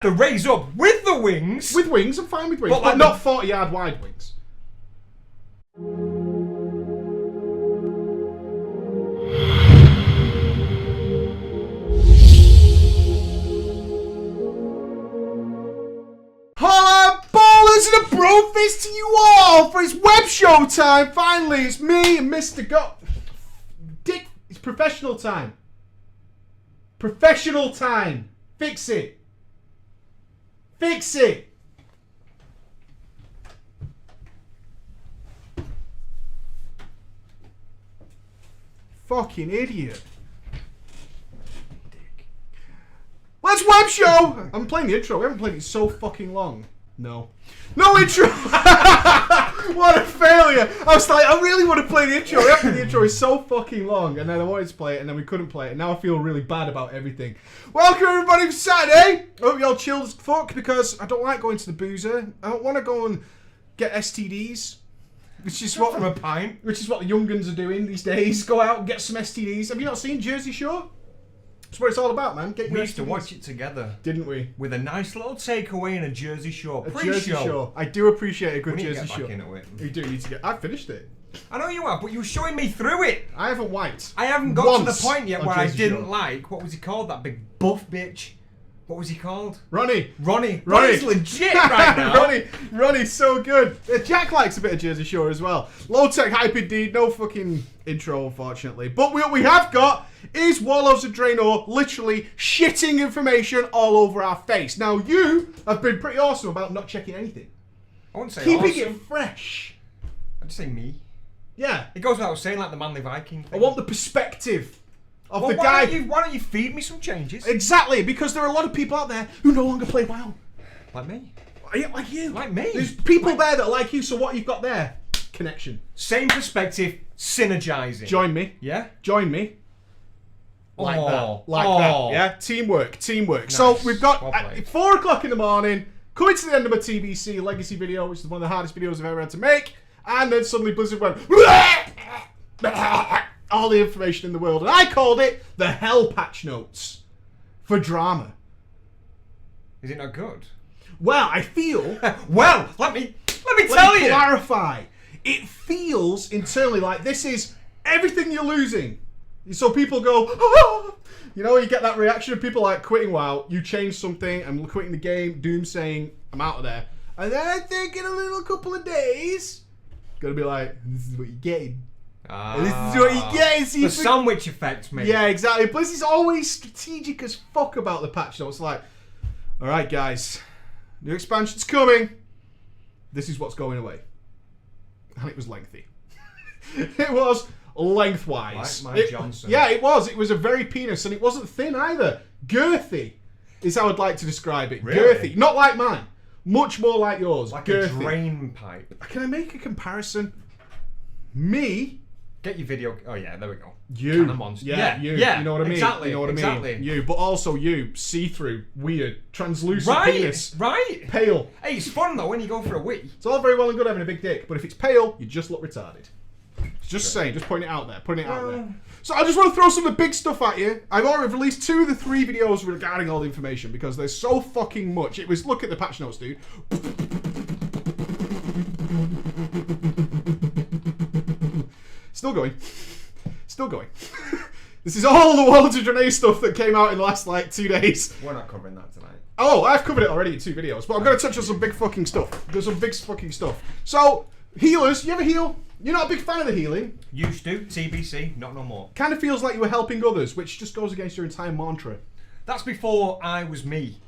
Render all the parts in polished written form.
The raise up with the wings. With wings, I'm fine with wings, but like not 40-yard wide wings. Hello, ballers, and a bro fist to you all for it's web show time. Finally, it's me and Mr. Dick. It's professional time. Professional time. Fix it. Fix it! Fucking idiot. Dick. Let's web show! I'm playing the intro. We haven't played it so fucking long. No. No intro! What a failure! I was like, I really want to play the intro. The intro is so fucking long, and then I wanted to play it, and then we couldn't play it, and now I feel really bad about everything. Welcome everybody for Saturday! Hope y'all chilled as fuck, because I don't like going to the boozer. I don't want to go and get STDs. Which is what from a pint. Which is what the young guns are doing these days. Go out and get some STDs. Have you not seen Jersey Shore? That's what it's all about, man. We used to watch it together. Didn't we? With a nice little takeaway and a Jersey Shore pre-show. Jersey Shore. I do appreciate a good Jersey Shore. You do need to get... I finished it. I know you have, but you were showing me through it. I haven't wiped. I haven't got to the point yet where I didn't like... What was he called? That big buff bitch. What was he called? Ronnie. Ronnie's legit right now. Ronnie's so good. Jack likes a bit of Jersey Shore as well. Low tech hype indeed. No fucking intro, unfortunately. But what we have got is Warlords of Draenor literally shitting information all over our face. Now, you have been pretty awesome about not checking anything. I wouldn't say keeping awesome. It fresh. I'd say me. Yeah. It goes without saying, like the Manly Viking thing. I want the perspective. Why don't you feed me some changes? Exactly, because there are a lot of people out there who no longer play WoW. Like me. Like you. Like me. There's people there that like you, so what you've got there? Connection. Same perspective, synergizing. Join me. Yeah? Join me. Like that. Like that. Yeah? Teamwork. Nice. So we've got 4 o'clock in the morning, coming to the end of my TBC legacy video, which is one of the hardest videos I've ever had to make, and then suddenly Blizzard went... all the information in the world, and I called it the Hell Patch Notes for drama. Is it not good? Well, I feel. Well, let me tell you. Clarify. It feels internally like this is everything you're losing. So people go, oh! You know, you get that reaction of people like quitting WoW. You change something, I'm quitting the game. Doom saying, I'm out of there, and then I think in a little couple of days, gonna be like, this is what you're getting. This is what you get. The sandwich effect, mate. Yeah, exactly. Blizz is always strategic as fuck about the patch notes. Like, all right, guys, new expansion's coming. This is what's going away, and it was lengthy. It was lengthwise. Like Mike Johnson. Yeah, it was. It was a very penis, and it wasn't thin either. Girthy is how I'd like to describe it. Really? Girthy, not like mine. Much more like yours. Like girthy. A drain pipe. Can I make a comparison? Me. Get your video. Oh yeah, there we go. You, kind of monster. Yeah, you. Yeah, You know what I mean? Exactly. You know what I mean? You, but also you, see-through, weird, translucent penis. Right. Pale. Hey, it's fun though when you go for a wee. It's all very well and good having a big dick, but if it's pale, you just look retarded. Just saying, just putting it out there, So I just want to throw some of the big stuff at you. I've already released 2 of the 3 videos regarding all the information because there's so fucking much. It was, look at the patch notes, dude. Still going. This is all the Warlords of Draenor stuff that came out in the last, 2 days. We're not covering that tonight. Oh, I've covered it already in 2 videos, but I'm going to touch on some big fucking stuff. There's some big fucking stuff. So, healers, you ever heal? You're not a big fan of the healing? Used to, TBC, not no more. Kind of feels like you were helping others, which just goes against your entire mantra. That's before I was me.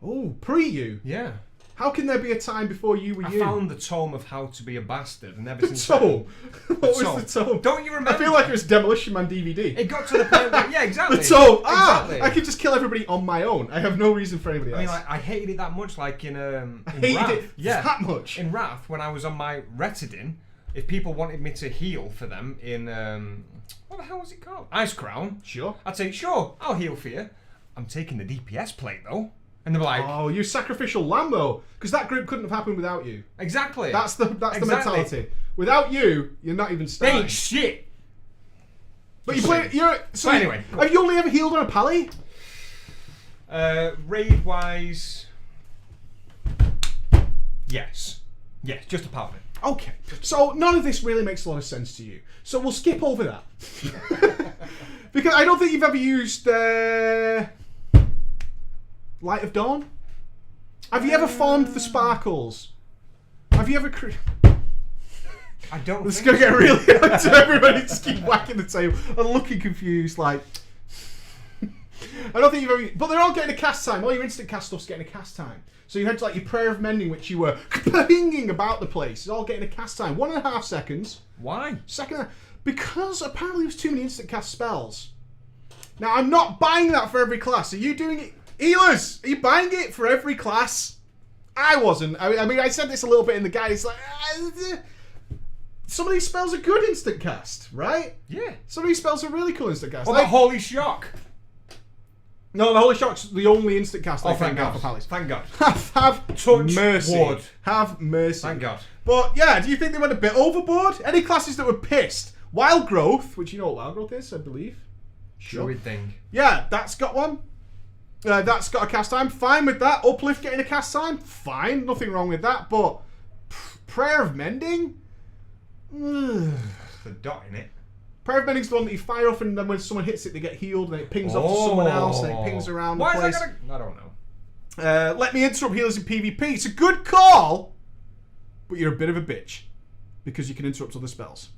Oh, pre-you? Yeah. How can there be a time before you were you? I found the tome of How to Be a Bastard, and ever since tome? What was the tome? Don't you remember? I feel like it was Demolition Man DVD. It got to the point where, yeah, exactly. The tome! Exactly. I could just kill everybody on my own. I have no reason for anybody else. I mean, I hated it that much, like in Wrath. It that much? In Wrath, when I was on my Retidin, if people wanted me to heal for them in, what the hell was it called? Ice Crown. Sure. I'd say, sure, I'll heal for you. I'm taking the DPS plate, though. And they were like, oh, you sacrificial lamb, though, because that group couldn't have happened without you. Exactly. That's the mentality. Without you, you're not even starting. They ain't shit. But you play. You're so anyway. Have you only ever healed on a pally? Raid-wise... Yes. Yes, just a Paladin. Okay, so none of this really makes a lot of sense to you. So we'll skip over that. Because I don't think you've ever used Light of Dawn? Have you ever farmed the sparkles? Have you ever... I don't This is think going to get really hard to everybody just keep whacking the table and looking confused like... I don't think you've ever... But they're all getting a cast time. All your instant cast stuff's getting a cast time. So you had like your Prayer of Mending, which you were pinging about the place. It's all getting a cast time. 1.5 seconds. Why? Second... Because apparently there's too many instant cast spells. Now, I'm not buying that for every class. Are you doing it? Healers! Are you buying it for every class? I wasn't. I mean, I said this a little bit in the guide. It's like... some of these spells are good instant cast, right? Yeah. Some of these spells are really cool instant cast. What about Holy Shock? No, the Holy Shock's the only instant cast I thank found out God. for Palace. Thank God. Have Touch mercy. wood. Have mercy. Thank God. But yeah, do you think they went a bit overboard? Any classes that were pissed? Wild Growth, which you know what Wild Growth is, I believe. Sure. Druid thing. Yeah, that's got one. That's got a cast time. Fine with that. Uplift getting a cast time. Fine. Nothing wrong with that. But Prayer of Mending? The dot in it. Prayer of Mending's the one that you fire off and then when someone hits it they get healed and it pings off to someone else and it pings around Why the place. is that gonna... I don't know. Let me interrupt healers in PvP. It's a good call, but you're a bit of a bitch because you can interrupt other spells.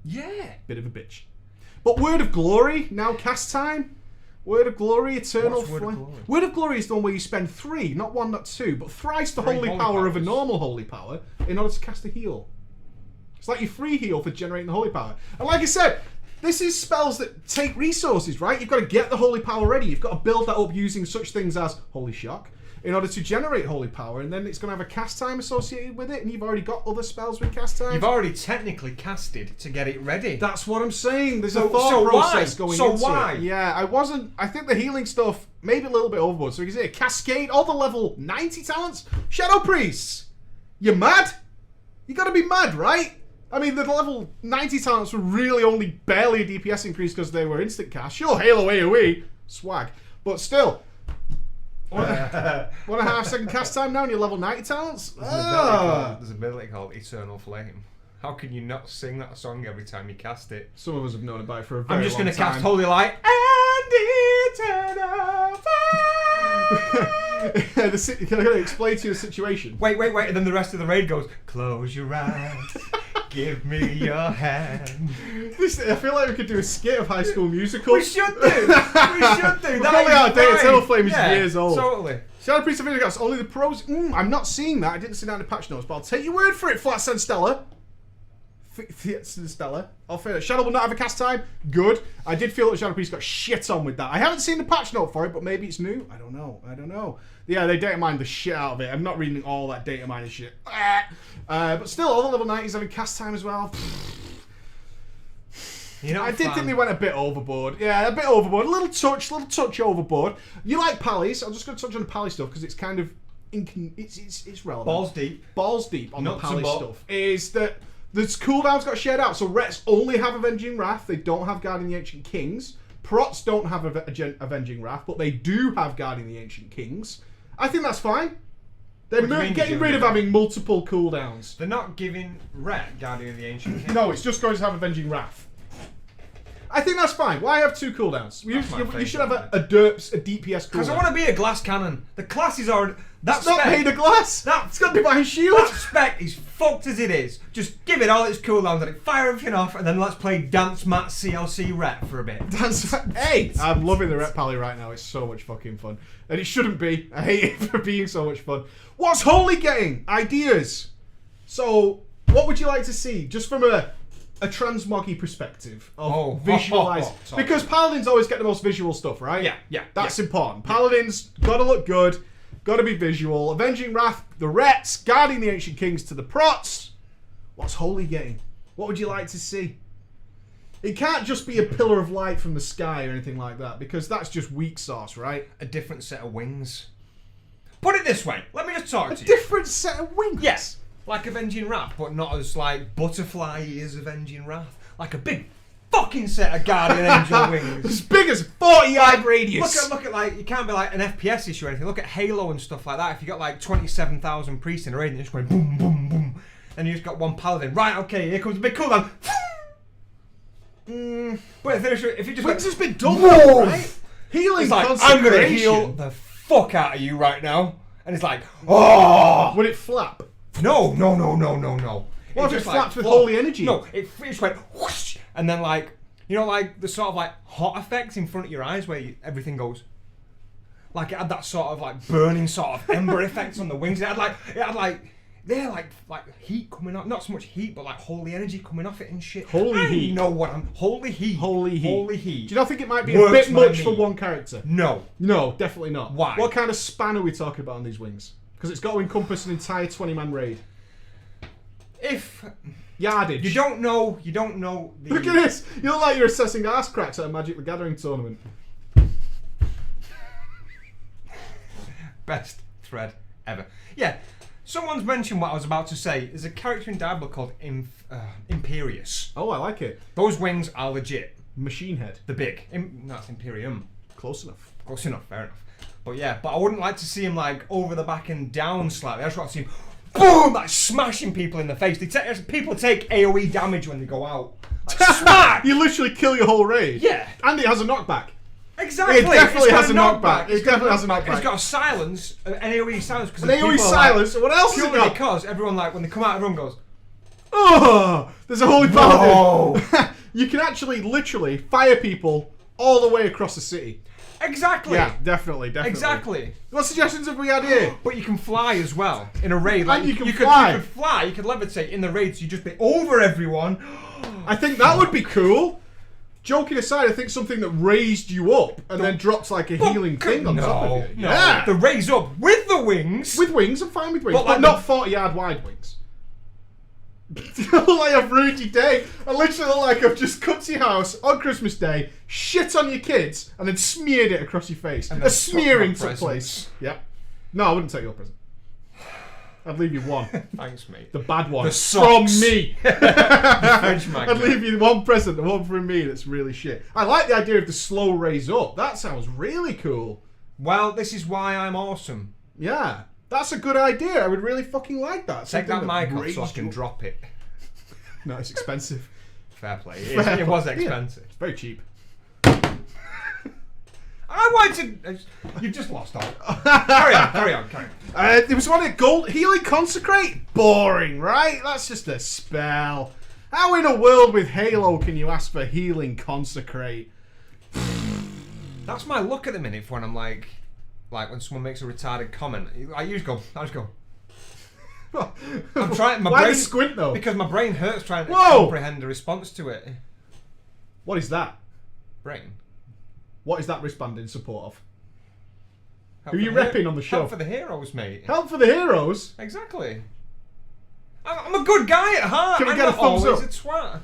Yeah. Bit of a bitch. But Word of Glory, now cast time. Word of Glory, Eternal What's Word of Flame. Glory? Word of Glory is the one where you spend 3, not 1, not 2, but thrice the Three holy holy power of a powers. normal holy power in order to cast a heal. It's like your free heal for generating the holy power. And like I said, this is spells that take resources, right? You've got to get the holy power ready. You've got to build that up using such things as Holy Shock in order to generate holy power, and then it's going to have a cast time associated with it, and you've already got other spells with cast time. You've already technically casted to get it ready. That's what I'm saying. There's a So thought process why? going So into why? it. Yeah, I think the healing stuff maybe a little bit overboard. So you can see a Cascade, all the level 90 talents. Shadow Priests, you mad? You got to be mad, right? I mean, the level 90 talents were really only barely a DPS increase because they were instant cast. Sure, Halo AoE, swag, but still. 1.5 second cast time now and you're level 90 talents? There's an ability called Eternal Flame. How can you not sing that song every time you cast it? Some of us have known about it for a very I'm just long going to time. cast Holy Light and Eternal Flame. Can I explain to you the situation? Wait, and then the rest of the raid goes, close your eyes, give me your hand. I feel like we could do a skit of High School Musical. We should do. We should do. We're That probably is out of date. fine. Eternal Flame is Yeah, years old. Totally. Shadow Priest of Vindicatus, only the pros. I'm not seeing that. I didn't see that in the patch notes, but I'll take your word for it, Flat Sand Stella. Stella. I'll fail it. Shadow will not have a cast time. Good. I did feel that Shadow Priest got shit on with that. I haven't seen the patch note for it, but maybe it's new. I don't know. Yeah, they data mined the shit out of it. I'm not reading all that data mining shit. But still, all the level 90s having cast time as well. I did think they went a bit overboard. Yeah, a bit overboard. A little touch overboard. You like Pallies. I'm just going to touch on the Pally stuff because it's kind of it's relevant. Balls deep on Nuts the Pally and bolts. stuff. Is that the cooldowns got shared out. So Rets only have Avenging Wrath. They don't have Guarding the Ancient Kings. Prots don't have Avenging Wrath, but they do have Guarding the Ancient Kings. I think that's fine. They're getting rid of having multiple cooldowns. They're not giving Ret Guardian of the Ancient King. No, it's just going to have Avenging Wrath. I think that's fine. Why have 2 cooldowns? You should have a DPS cooldown. Because I want to be a glass cannon. The class is already... That's not made of glass. It's got divine shield. That spec is fucked as it is. Just give it all its cooldowns and it fire everything off, and then let's play Dance Mat CLC Ret for a bit. Hey, I'm loving the Ret Pally right now. It's so much fucking fun, and it shouldn't be. I hate it for being so much fun. What's Holy getting? Ideas. So, what would you like to see, just from a transmoggy perspective of visualize? Because Paladins always get the most visual stuff, right? Yeah. That's important. Paladins gotta look good. Got to be visual. Avenging Wrath, the Rets, Guarding the Ancient Kings to the Prots. What's Holy getting? What would you like to see? It can't just be a pillar of light from the sky or anything like that, because that's just weak sauce, right? A different set of wings. Put it this way. Let me just talk to you. A different set of wings? Yes. Like Avenging Wrath, but not as like butterfly as Avenging Wrath. Like a big fucking set of Guardian Angel wings. As big as 40-yard radius. Look at like, you can't be like an FPS issue or anything. Look at Halo and stuff like that. If you got like 27,000 priests in a raid and you're just going boom, boom, boom, and you just got one paladin. Right, okay, here comes the big cooldown. But if you just wings has been done, right? Healing it's like, concentration. I'm gonna heal the fuck out of you right now. And it's like, oh! Would it flap? No. What if it just flaps like, with holy energy? No, it just went whoosh, and then like, you know, like the sort of like hot effects in front of your eyes where everything goes. Like it had that sort of like burning sort of ember effects on the wings. It had like heat coming off, not so much heat, but like holy energy coming off it and shit. Holy heat. Holy heat. Holy heat. Holy heat. Do you not think it might be a bit much for one character? No, definitely not. Why? What kind of span are we talking about on these wings? Because it's got to encompass an entire 20-man raid. If yardage. You don't know the... Look at this. You look like you're assessing arse cracks at a Magic the Gathering tournament. Best thread ever. Yeah. Someone's mentioned what I was about to say. There's a character in Diablo called Imperius. Oh, I like it. Those wings are legit. Machine head. The big. No, it's Imperium. Close enough. Close enough, fair enough. But yeah, but I wouldn't like to see him like over the back and down slightly. I just want to see him boom, like smashing people in the face. People take AoE damage when they go out. Like, smack! You literally kill your whole raid. Yeah. And it has a knockback. Exactly. It definitely has a knockback. It definitely has a knockback. It's got a silence, an AoE silence. An AoE silence? What else has it got? Because everyone, like, when they come out, everyone goes, oh, there's a holy paladin. You can actually, literally, fire people all the way across the city. Exactly. Yeah, definitely. Exactly. What suggestions have we had here? But you can fly as well in a raid. Like, and you can fly. You could fly. You could levitate in the raid, so you just be over everyone. I think that would be cool. Joking aside, I think something that raised you up and then drops like a healing thing on top of you. No, yeah. the raise up with the wings. With wings, I'm fine with wings, but like not 40-yard wide wings. I look like I've ruined your day. I literally look like I've just come to your house on Christmas Day, shit on your kids, and then smeared it across your face. A smearing took place. Yep. No, I wouldn't take your present. I'd leave you one. Thanks, mate. The bad one. The socks. From me. I'd leave you one present, the one from me that's really shit. I like the idea of the slow raise up. That sounds really cool. Well, this is why I'm awesome. Yeah. That's a good idea. I would really fucking like that. Take that mic off so I can drop it. No, it's expensive. Fair play. It was expensive. Yeah, it's very cheap. I wanted to... You've just lost all. Carry on. There was one at Gold Healing Consecrate. Boring, right? That's just a spell. How in a world with Halo can you ask for Healing Consecrate? That's my look at the minute for when I'm like when someone makes a retarded comment. I just go. I'm trying. Why the squint though? Because my brain hurts trying to comprehend a response to it. What is that? Brain. What is that wristband in support of? Help Who are you repping on the show? Help for the heroes, mate. Help for the heroes? Exactly. I'm a good guy at heart. Can we get a thumbs up? I'm a twat.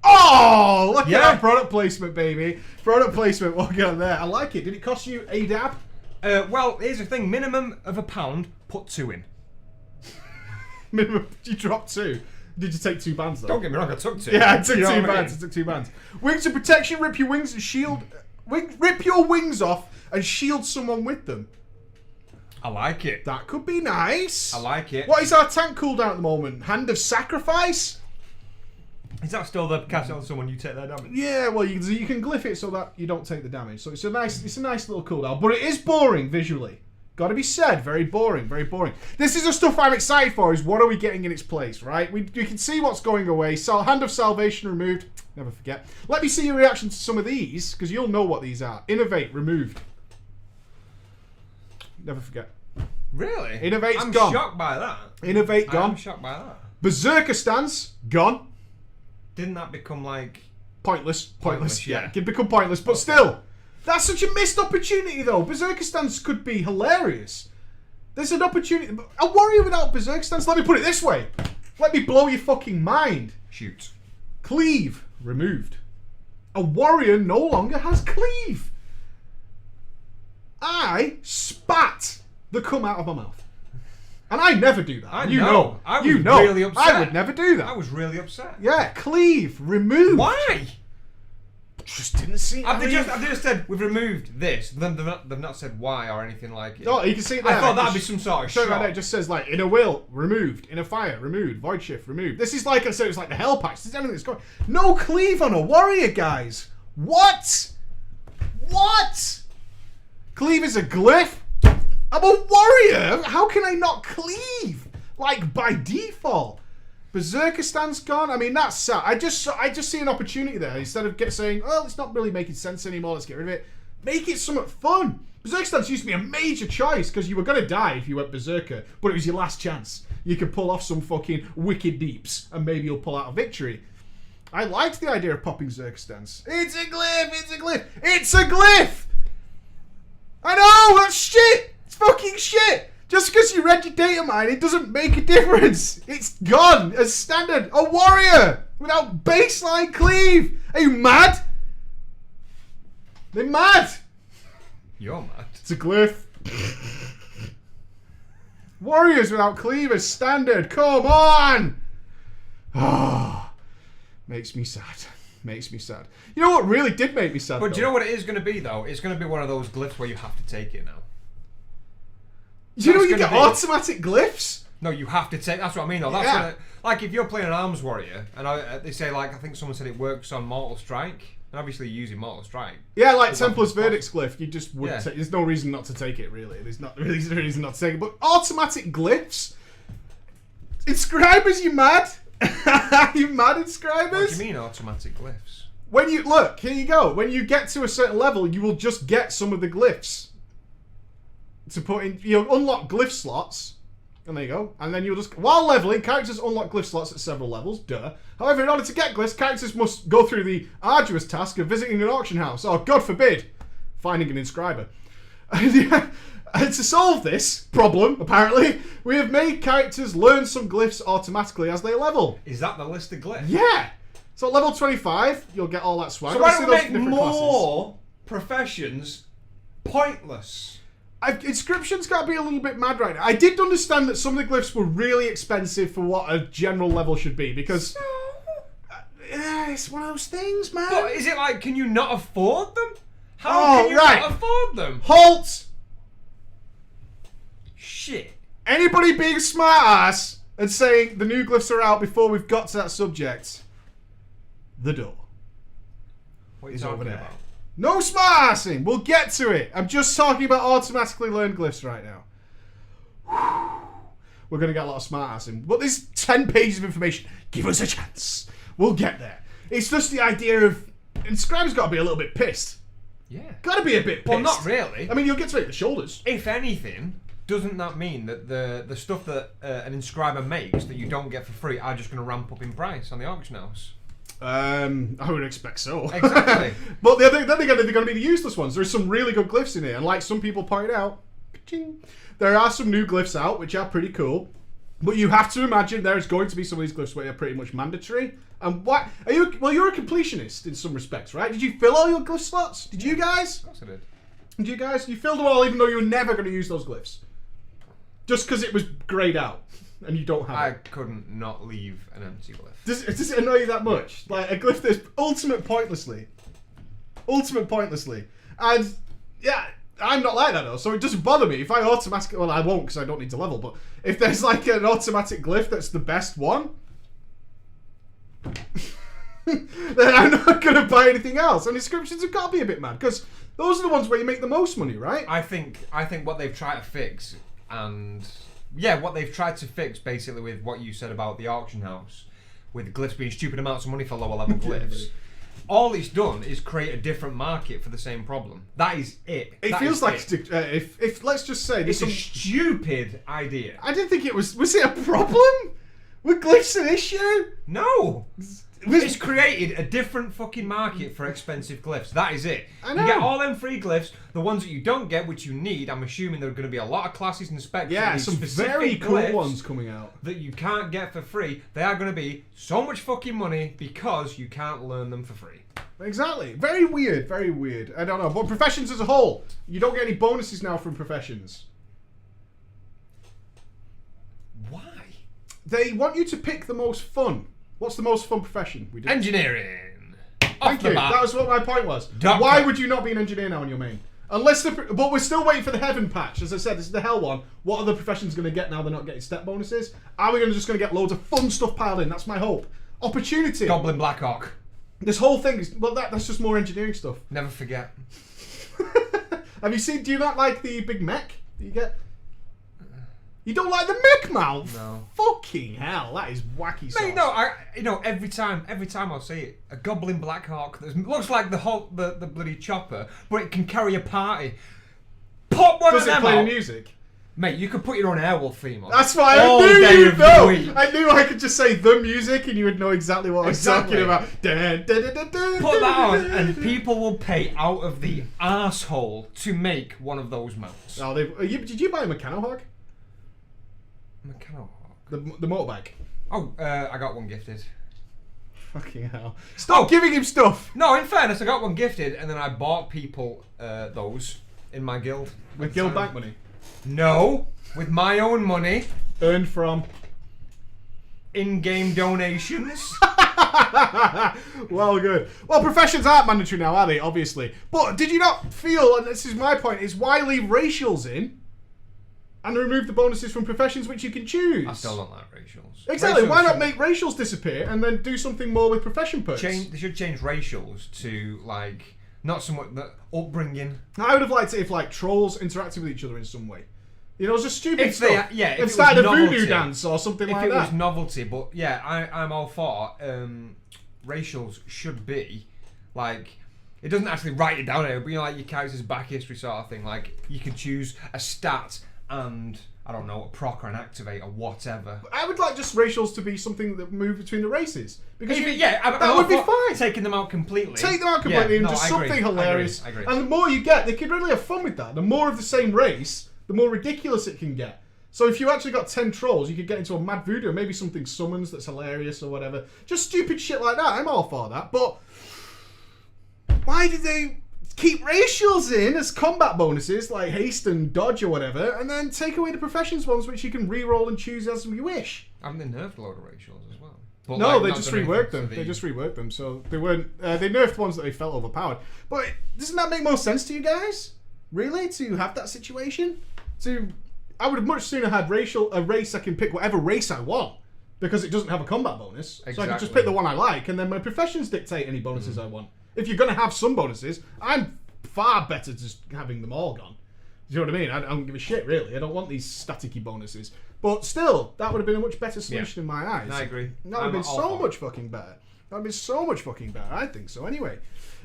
Oh, look at that product placement, baby. Product placement, what we got there. I like it. Did it cost you a dab? Well, here's the thing. Minimum of £1, put 2 in. Minimum, you dropped 2. Did you take 2 bands though? Don't get me wrong, I took 2. Yeah, I took 2 bands. I took 2 bands. Wings of protection, rip your wings and shield. Rip your wings off and shield someone with them. I like it. That could be nice. I like it. What is our tank cooldown at the moment? Hand of Sacrifice? Is that still the cast on someone, you take their damage? Yeah, well, you can glyph it so that you don't take the damage. So it's a nice little cooldown, but it is boring visually. Got to be said, very boring, very boring. This is the stuff I'm excited for. Is what are we getting in its place, right? We can see what's going away. So Hand of Salvation removed. Never forget. Let me see your reaction to some of these because you'll know what these are. Innovate removed. Never forget. Really? Innovate's I'm gone. I'm shocked by that. Innovate gone. I'm shocked by that. Berserker stance gone. Didn't that become like pointless? Yeah, it can become pointless, but still, that's such a missed opportunity though. Berserker stance could be hilarious. There's an opportunity. A warrior without Berserker stance. Let me put it this way. Let me blow your fucking mind. Shoot. Cleave removed. A warrior no longer has cleave. I spat the cum out of my mouth. And I never do that. I you know. I was you know. really upset. I would never do that. I was really upset. Yeah, cleave, remove. Why? Just didn't see. They just said we've removed this. They've not said why or anything like it. Oh, you can see it there. I thought that'd be some sort of shot. Right there, it just says like in a will removed, in a fire removed, void shift removed. This is like I said, it's like the hell patch. This is everything that's going. No cleave on a warrior, guys. What? What? Cleave is a glyph. I'm a warrior. How can I not cleave? Like by default. Berserker stance gone. I mean, that's sad. I just see an opportunity there. Instead of saying, "Oh, it's not really making sense anymore. Let's get rid of it." Make it somewhat fun. Berserker stance used to be a major choice because you were going to die if you went Berserker, but it was your last chance. You could pull off some fucking wicked deeps, and maybe you'll pull out a victory. I liked the idea of popping Berserker stance. It's a glyph. It's a glyph. It's a glyph. I know that's shit. It's fucking shit. Just because you read your data mine, it doesn't make a difference. It's gone as standard. A warrior without baseline cleave. Are you mad? They're mad. You're mad. It's a glyph. Warriors without cleave as standard. Come on. Ah, makes me sad. Makes me sad. You know what really did make me sad? But do you know what it is going to be though? It's going to be one of those glyphs where you have to take it now. Do you know you get automatic glyphs? No, you have to take. That's what I mean, though. That's gonna, like if you're playing an arms warrior, and they say like I think someone said it works on Mortal Strike, and obviously you're using Mortal Strike. Yeah, like Templar's Verdict's glyph, you just wouldn't take. There's no reason not to take it, really. There's not really a reason not to take it. But automatic glyphs, inscribers, you mad? You mad, inscribers? What do you mean automatic glyphs? When you look, here you go. When you get to a certain level, you will just get some of the glyphs. To put in, you'll unlock glyph slots, and there you go. And then you'll just, while leveling, characters unlock glyph slots at several levels, duh. However, in order to get glyphs, characters must go through the arduous task of visiting an auction house, or, God forbid, finding an inscriber. And to solve this problem, apparently, we have made characters learn some glyphs automatically as they level. Is that the list of glyphs? Yeah! So at level 25, you'll get all that swag. So why don't we make more professions pointless? Inscription's got to be a little bit mad right now. I did understand that some of the glyphs were really expensive for what a general level should be, because it's one of those things, man. But is it like, can you not afford them? How can you not afford them? Halt! Shit. Anybody being a smart ass and saying the new glyphs are out before we've got to that subject, the door What are you talking about? No smart assing. We'll get to it. I'm just talking about automatically learned glyphs right now. We're going to get a lot of smart assing. But there's 10 pages of information. Give us a chance. We'll get there. It's just the idea of... Inscriber's got to be a little bit pissed. Yeah. Got to be a bit pissed. Well, not really. I mean, you'll get to it at the shoulders. If anything, doesn't that mean that the stuff that an inscriber makes that you don't get for free are just going to ramp up in price on the auction house? I would expect so. Exactly. But then they're going to be the useless ones. There's some really good glyphs in here, and like some people pointed out, there are some new glyphs out which are pretty cool. But you have to imagine there's going to be some of these glyphs where they're pretty much mandatory. And what are you? Well, you're a completionist in some respects, right? Did you fill all your glyph slots? Did you guys? Of course I did. Did you guys? You filled them all, even though you were never going to use those glyphs, just because it was grayed out and you don't have. I couldn't not leave an empty glyph. Does it annoy you that much? Like a glyph that's ultimate pointlessly. And yeah, I'm not like that though, so it doesn't bother me. If I automatically, well I won't because I don't need to level, but if there's like an automatic glyph that's the best one, then I'm not going to buy anything else. And inscriptions have got to be a bit mad, because those are the ones where you make the most money, right? I think what they've tried to fix, and yeah, what they've tried to fix basically with what you said about the auction house, with glyphs being stupid amounts of money for lower level glyphs. All it's done is create a different market for the same problem. That is it. It feels like if let's just say it's a stupid idea. I didn't think it was it a problem? Were glyphs an issue? No. It's created a different fucking market for expensive glyphs. That is it. I know. You get all them free glyphs. The ones that you don't get, which you need, I'm assuming there are going to be a lot of classes and specs. Yeah, some very cool ones coming out that you can't get for free. They are going to be so much fucking money because you can't learn them for free. Exactly. Very weird. Very weird. I don't know. But Professions as a whole, you don't get any bonuses now from Professions. they want you to pick the most fun. What's the most fun profession? We do. Engineering. Thank you. That was what my point was. Doctor. Why would you not be an engineer now in your main? Unless but we're still waiting for the heaven patch. As I said, this is the hell one. What are the professions going to get now they're not getting step bonuses? Are we just going to get loads of fun stuff piled in? That's my hope. Opportunity. Goblin Blackhawk. This whole thing is that's just more engineering stuff. Never forget. Have you seen? Do you not like the big mech that you get? You don't like the mech mouth? No. Fucking hell, that is wacky sauce. Mate, no, every time I'll see it, a Goblin Blackhawk that looks like the bloody chopper, but it can carry a party. Pop one of them Does it play out. the music? Mate, you could put your own Airwolf theme on. That's why all I knew day you'd of the know. week. I knew I could just say the music and you would know exactly what Exactly. I was talking about. Put that on and people will pay out of the arsehole to make one of those mounts. Oh, did you buy a Mechano Hog? Mechano Hawk. The motorbike. Oh, I got one gifted. Fucking hell. Stop giving him stuff! No, in fairness, I got one gifted and then I bought people those in my guild. With guild bank money? No, with my own money. Earned from? In-game donations. Well, good. Well, professions aren't mandatory now, are they? Obviously. But did you not feel, and this is my point, is why leave racials in and remove the bonuses from professions which you can choose? I still don't like racials. Exactly. Racials Why not should- make racials disappear and then do something more with profession perks? They should change racials to, like, not somewhat the upbringing. I would have liked it if, like, trolls interacted with each other in some way. You know, just stupid If stuff. they- yeah, if and it started a was voodoo novelty. dance or something If like it that. was novelty, but yeah, I'm all for racials should be, like, it doesn't actually write it down anywhere, but you know, like your character's back history sort of thing. Like, you could choose a stat and, I don't know, a proc or an activate or whatever. I would like just racials to be something that move between the races. Because that would be fine. Taking them out completely. Take them out completely and just I agree. something hilarious. I agree. And the more you get, they could really have fun with that. The more of the same race, the more ridiculous it can get. So if you actually got 10 trolls, you could get into a mad voodoo, maybe something summons that's hilarious or whatever. Just stupid shit like that. I'm all for that. But why did they keep racials in as combat bonuses, like haste and dodge or whatever, and then take away the professions ones, which you can re-roll and choose as you wish? Haven't they nerfed a load of racials as well? But No, like, they not just done anything reworked to them. the- They just reworked them, so they weren't. They nerfed ones that they felt overpowered. But doesn't that make more sense to you guys? Really, to have that situation? I would have much sooner had a race I can pick whatever race I want because it doesn't have a combat bonus. So I can just Exactly. pick the one I like, and then my professions dictate any bonuses I want. If you're going to have some bonuses, I'm far better just having them all gone. Do you know what I mean? I don't give a shit, really. I don't want these staticky bonuses. But still, that would have been a much better solution in my eyes. I agree. That would have been all so for it. much fucking better. That would have been so much fucking better. I think so, anyway.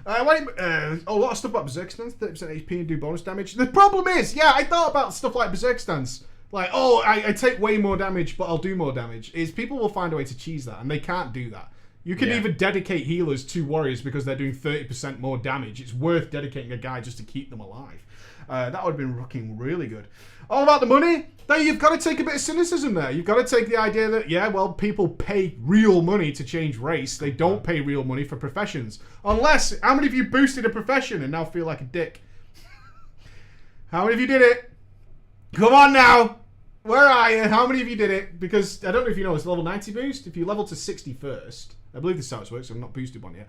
A lot of stuff about Berserk Stance, 30% HP and do bonus damage. The problem is, I thought about stuff like Berserk Stance. Like, I take way more damage, but I'll do more damage. Is people will find a way to cheese that, and they can't do that. You can even dedicate healers to warriors because they're doing 30% more damage. It's worth dedicating a guy just to keep them alive. That would have been fucking really good. All about the money. Now you've got to take a bit of cynicism there. You've got to take the idea that, people pay real money to change race. They don't pay real money for professions. Unless, how many of you boosted a profession and now feel like a dick? How many of you did it? Come on now. Where are you? How many of you did it? Because I don't know if you know, it's a level 90 boost. If you level to 60 first, I believe this is how it works. I've not boosted one yet.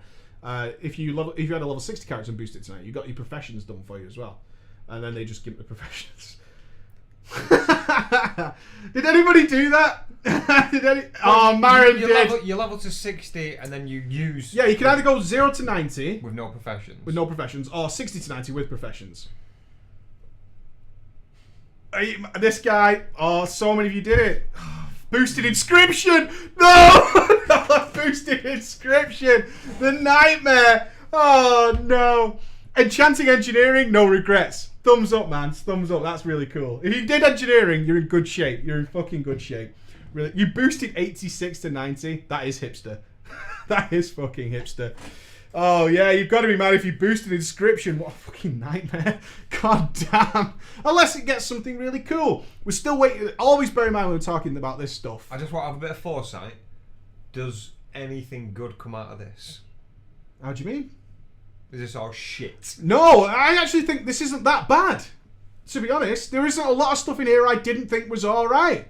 If you had a level 60 character and boosted tonight, you got your professions done for you as well, and then they just give the professions. Did anybody do that? Oh, Marin did. You level to 60 and then you use. Yeah, you can either go 0 to 90 with no professions. or 60 to 90 with professions. This guy, so many of you did it. Boosted inscription! No! Boosted inscription! The nightmare! Oh no! Enchanting engineering, no regrets. Thumbs up, man. Thumbs up. That's really cool. If you did engineering, you're in good shape. You're in fucking good shape. Really, you boosted 86 to 90. That is hipster. That is fucking hipster. Oh yeah, you've got to be mad if you boosted inscription. What a fucking nightmare. God damn. Unless it gets something really cool. We're still waiting. Always bear in mind when we're talking about this stuff. I just want to have a bit of foresight. Does anything good come out of this? How do you mean? Is this all shit? No, I actually think this isn't that bad. To be honest, there isn't a lot of stuff in here I didn't think was alright.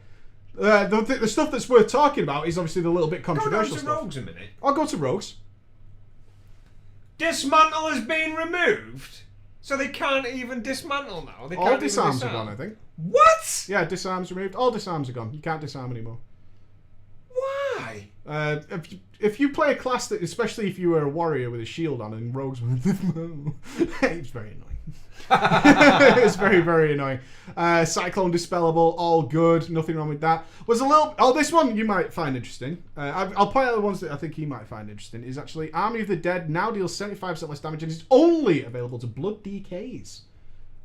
The stuff that's worth talking about is obviously the little bit controversial stuff. Go down to Rogues a minute. I'll go to Rogues. Dismantle has been removed, so they can't even dismantle now. They can't All even disarms disarm. are gone, I think. What? Yeah, disarms removed. All disarms are gone. You can't disarm anymore. Why? If you play a class that, especially if you were a warrior with a shield on and Rogues were it's very annoying. It's very, very annoying. Cyclone dispellable, all good, nothing wrong with that. Was a little. Oh, this one you might find interesting. I'll point out the ones that I think he might find interesting. Is actually Army of the Dead now deals 75% less damage and is only available to Blood DKs.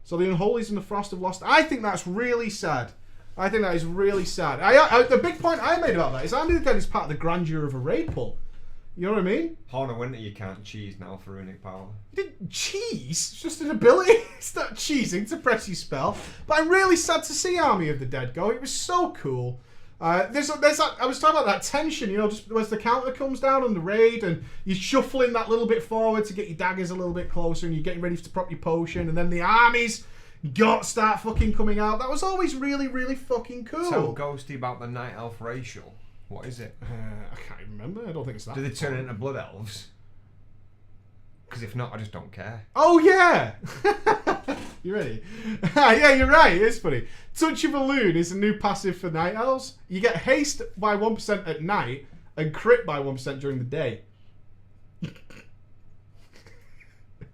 So the Unholies and the Frost have lost. I think that's really sad. I think that is really sad. The big point I made about that is Army of the Dead is part of the grandeur of a raid pull. You know what I mean? Horn of Winter you can't cheese now for runic power. Cheese? It's just an ability. It's not cheesing to press your spell. But I'm really sad to see Army of the Dead go. It was so cool. There's that, I was talking about that tension, you know, just as the counter comes down on the raid and you're shuffling that little bit forward to get your daggers a little bit closer and you're getting ready to prop your potion and then the armies start fucking coming out. That was always really, really fucking cool. Tell Ghosty about the Night Elf racial. What is it? I can't remember. I don't think it's that. Do they turn into Blood Elves? Because if not, I just don't care. Oh, yeah! You ready? Yeah, you're right. It is funny. Touch of a Loon is a new passive for Night Elves. You get haste by 1% at night and crit by 1% during the day.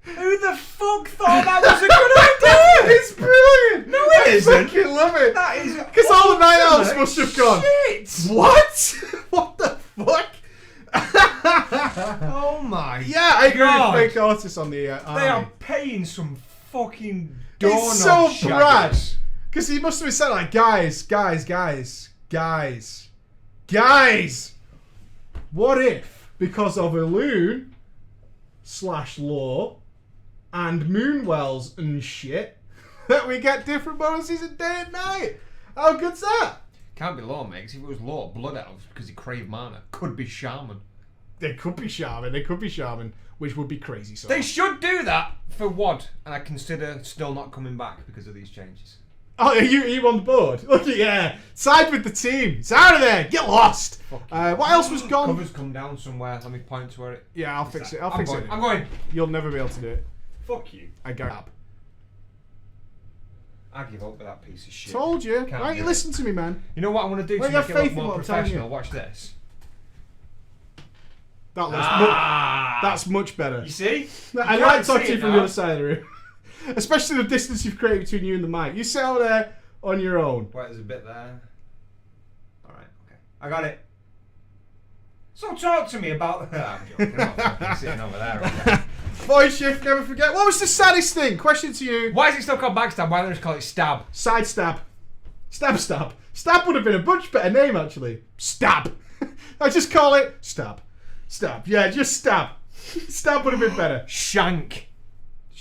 Who the fuck thought that was a good idea? It's brilliant! No, it isn't. I fucking love it! That is... Because all the Night Elves must have gone. Shit! What? What the fuck? Oh my Yeah, I agree God. with fake artists on the army. They are paying some fucking doorknob It's so shaggers. Brad. Because he must have said like, guys. What if, because of a loon / law and moonwells and shit, that we get different bonuses at day and night? How good's that? Can't be law, mate, 'cause if it was law, Blood Elves, because he crave mana, could be Shaman. They could be shaman, which would be crazy. So They should do that for WoD, and I consider still not coming back because of these changes. Oh, are you on the board? Look at yeah, side with the team. It's out of there. Get lost. What else was gone? Cover's come down somewhere. Let me point to where it. Yeah, I'll fix it. I'll I'm fix going. it. I'm going. You'll never be able to do it. Fuck you. I grab. I give up with that piece of shit. Told you. Can't Why don't you do it. listen to me, man? You know what I'm going to do Well, to you make have it look faith in more what I'm telling you. professional? Watch this. That looks that's much better. You see? I You like can't talking see to it you from now. the other side of the room. Especially the distance you've created between you and the mic. You sit over there on your own. Wait, there's a bit there. Alright, okay. I got it. So talk to me about... I'm joking. I'm not fucking sitting over there. Right? Voice shift, never forget. What was the saddest thing? Question to you. Why is it still called backstab? Why don't they just call it stab? Side stab. Stab. Stab would have been a much better name, actually. Stab. I just call it stab. Stab. Yeah, just stab. Stab would have been better. Shank.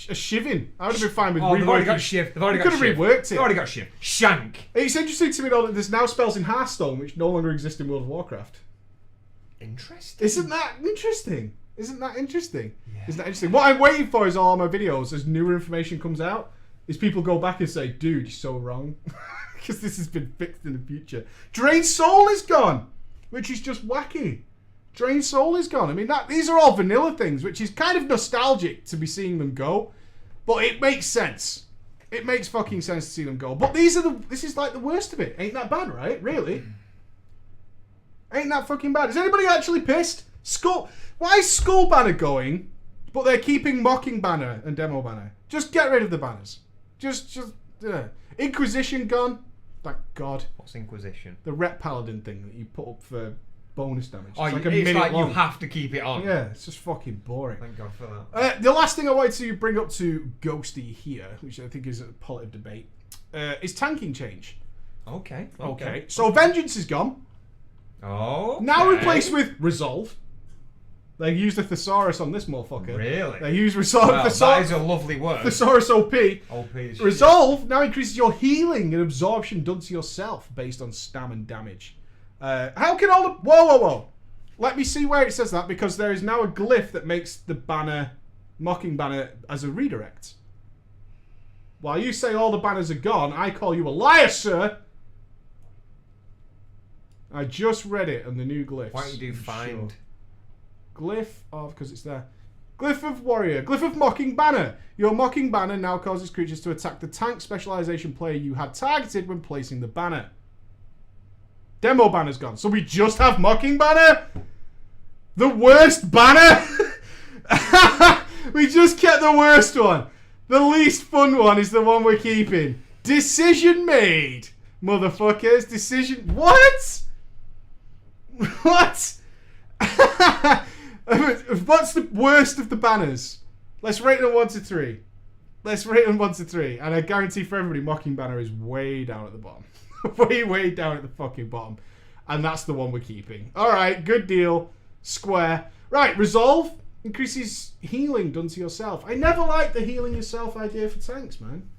A shiving. I would have been fine with Oh, they've already got reworking. shift. They've already You got could have shift. reworked it. They've already got shift. Shank. It's interesting to me though that there's now spells in Hearthstone which no longer exist in World of Warcraft. Interesting. Isn't that interesting? Isn't that interesting? Yeah. Isn't that interesting? What I'm waiting for is all my videos as newer information comes out, is people go back and say, dude, you're so wrong. Because this has been fixed in the future. Drain Soul is gone, which is just wacky. Drain Soul is gone. I mean, these are all vanilla things, which is kind of nostalgic to be seeing them go. But it makes sense. It makes fucking sense to see them go. But this is like the worst of it. Ain't that bad, right? Really? Ain't that fucking bad? Is anybody actually pissed? Why is Skull Banner going, but they're keeping Mocking Banner and Demo Banner? Just get rid of the banners. Inquisition gone. Thank God. What's Inquisition? The Rep Paladin thing that you put up for bonus damage. Oh, It's it's like a minute like long. you have to keep it on. Yeah, it's just fucking boring. Thank God for that. The last thing I wanted to bring up to Ghosty here, which I think is a positive debate, is tanking change. Okay. So Vengeance is gone. Oh. Now replaced with Resolve. They used the Thesaurus on this motherfucker. Really? They used Resolve. Well, that is a lovely word. Thesaurus OP. OP is Resolve now increases your healing and absorption done to yourself based on stam and damage. How can all the... Whoa. Let me see where it says that, because there is now a glyph that makes the banner, Mocking Banner, as a redirect. While you say all the banners are gone, I call you a liar, sir. I just read it on the new glyphs. Why don't you do find? Glyph of, because it's there. Glyph of Warrior. Glyph of Mocking Banner. Your Mocking Banner now causes creatures to attack the tank specialization player you had targeted when placing the banner. Demo banner's gone. So we just have Mocking Banner? The worst banner? We just kept the worst one. The least fun one is the one we're keeping. Decision made. Motherfuckers. Decision... What? What? What's the worst of the banners? Let's rate them 1 to 3. Let's rate them 1 to 3. And I guarantee for everybody, Mocking Banner is way down at the bottom. way down at the fucking bottom. And that's the one we're keeping. Alright, good deal. Square. Right, Resolve increases healing done to yourself. I never liked the healing yourself idea for tanks, man.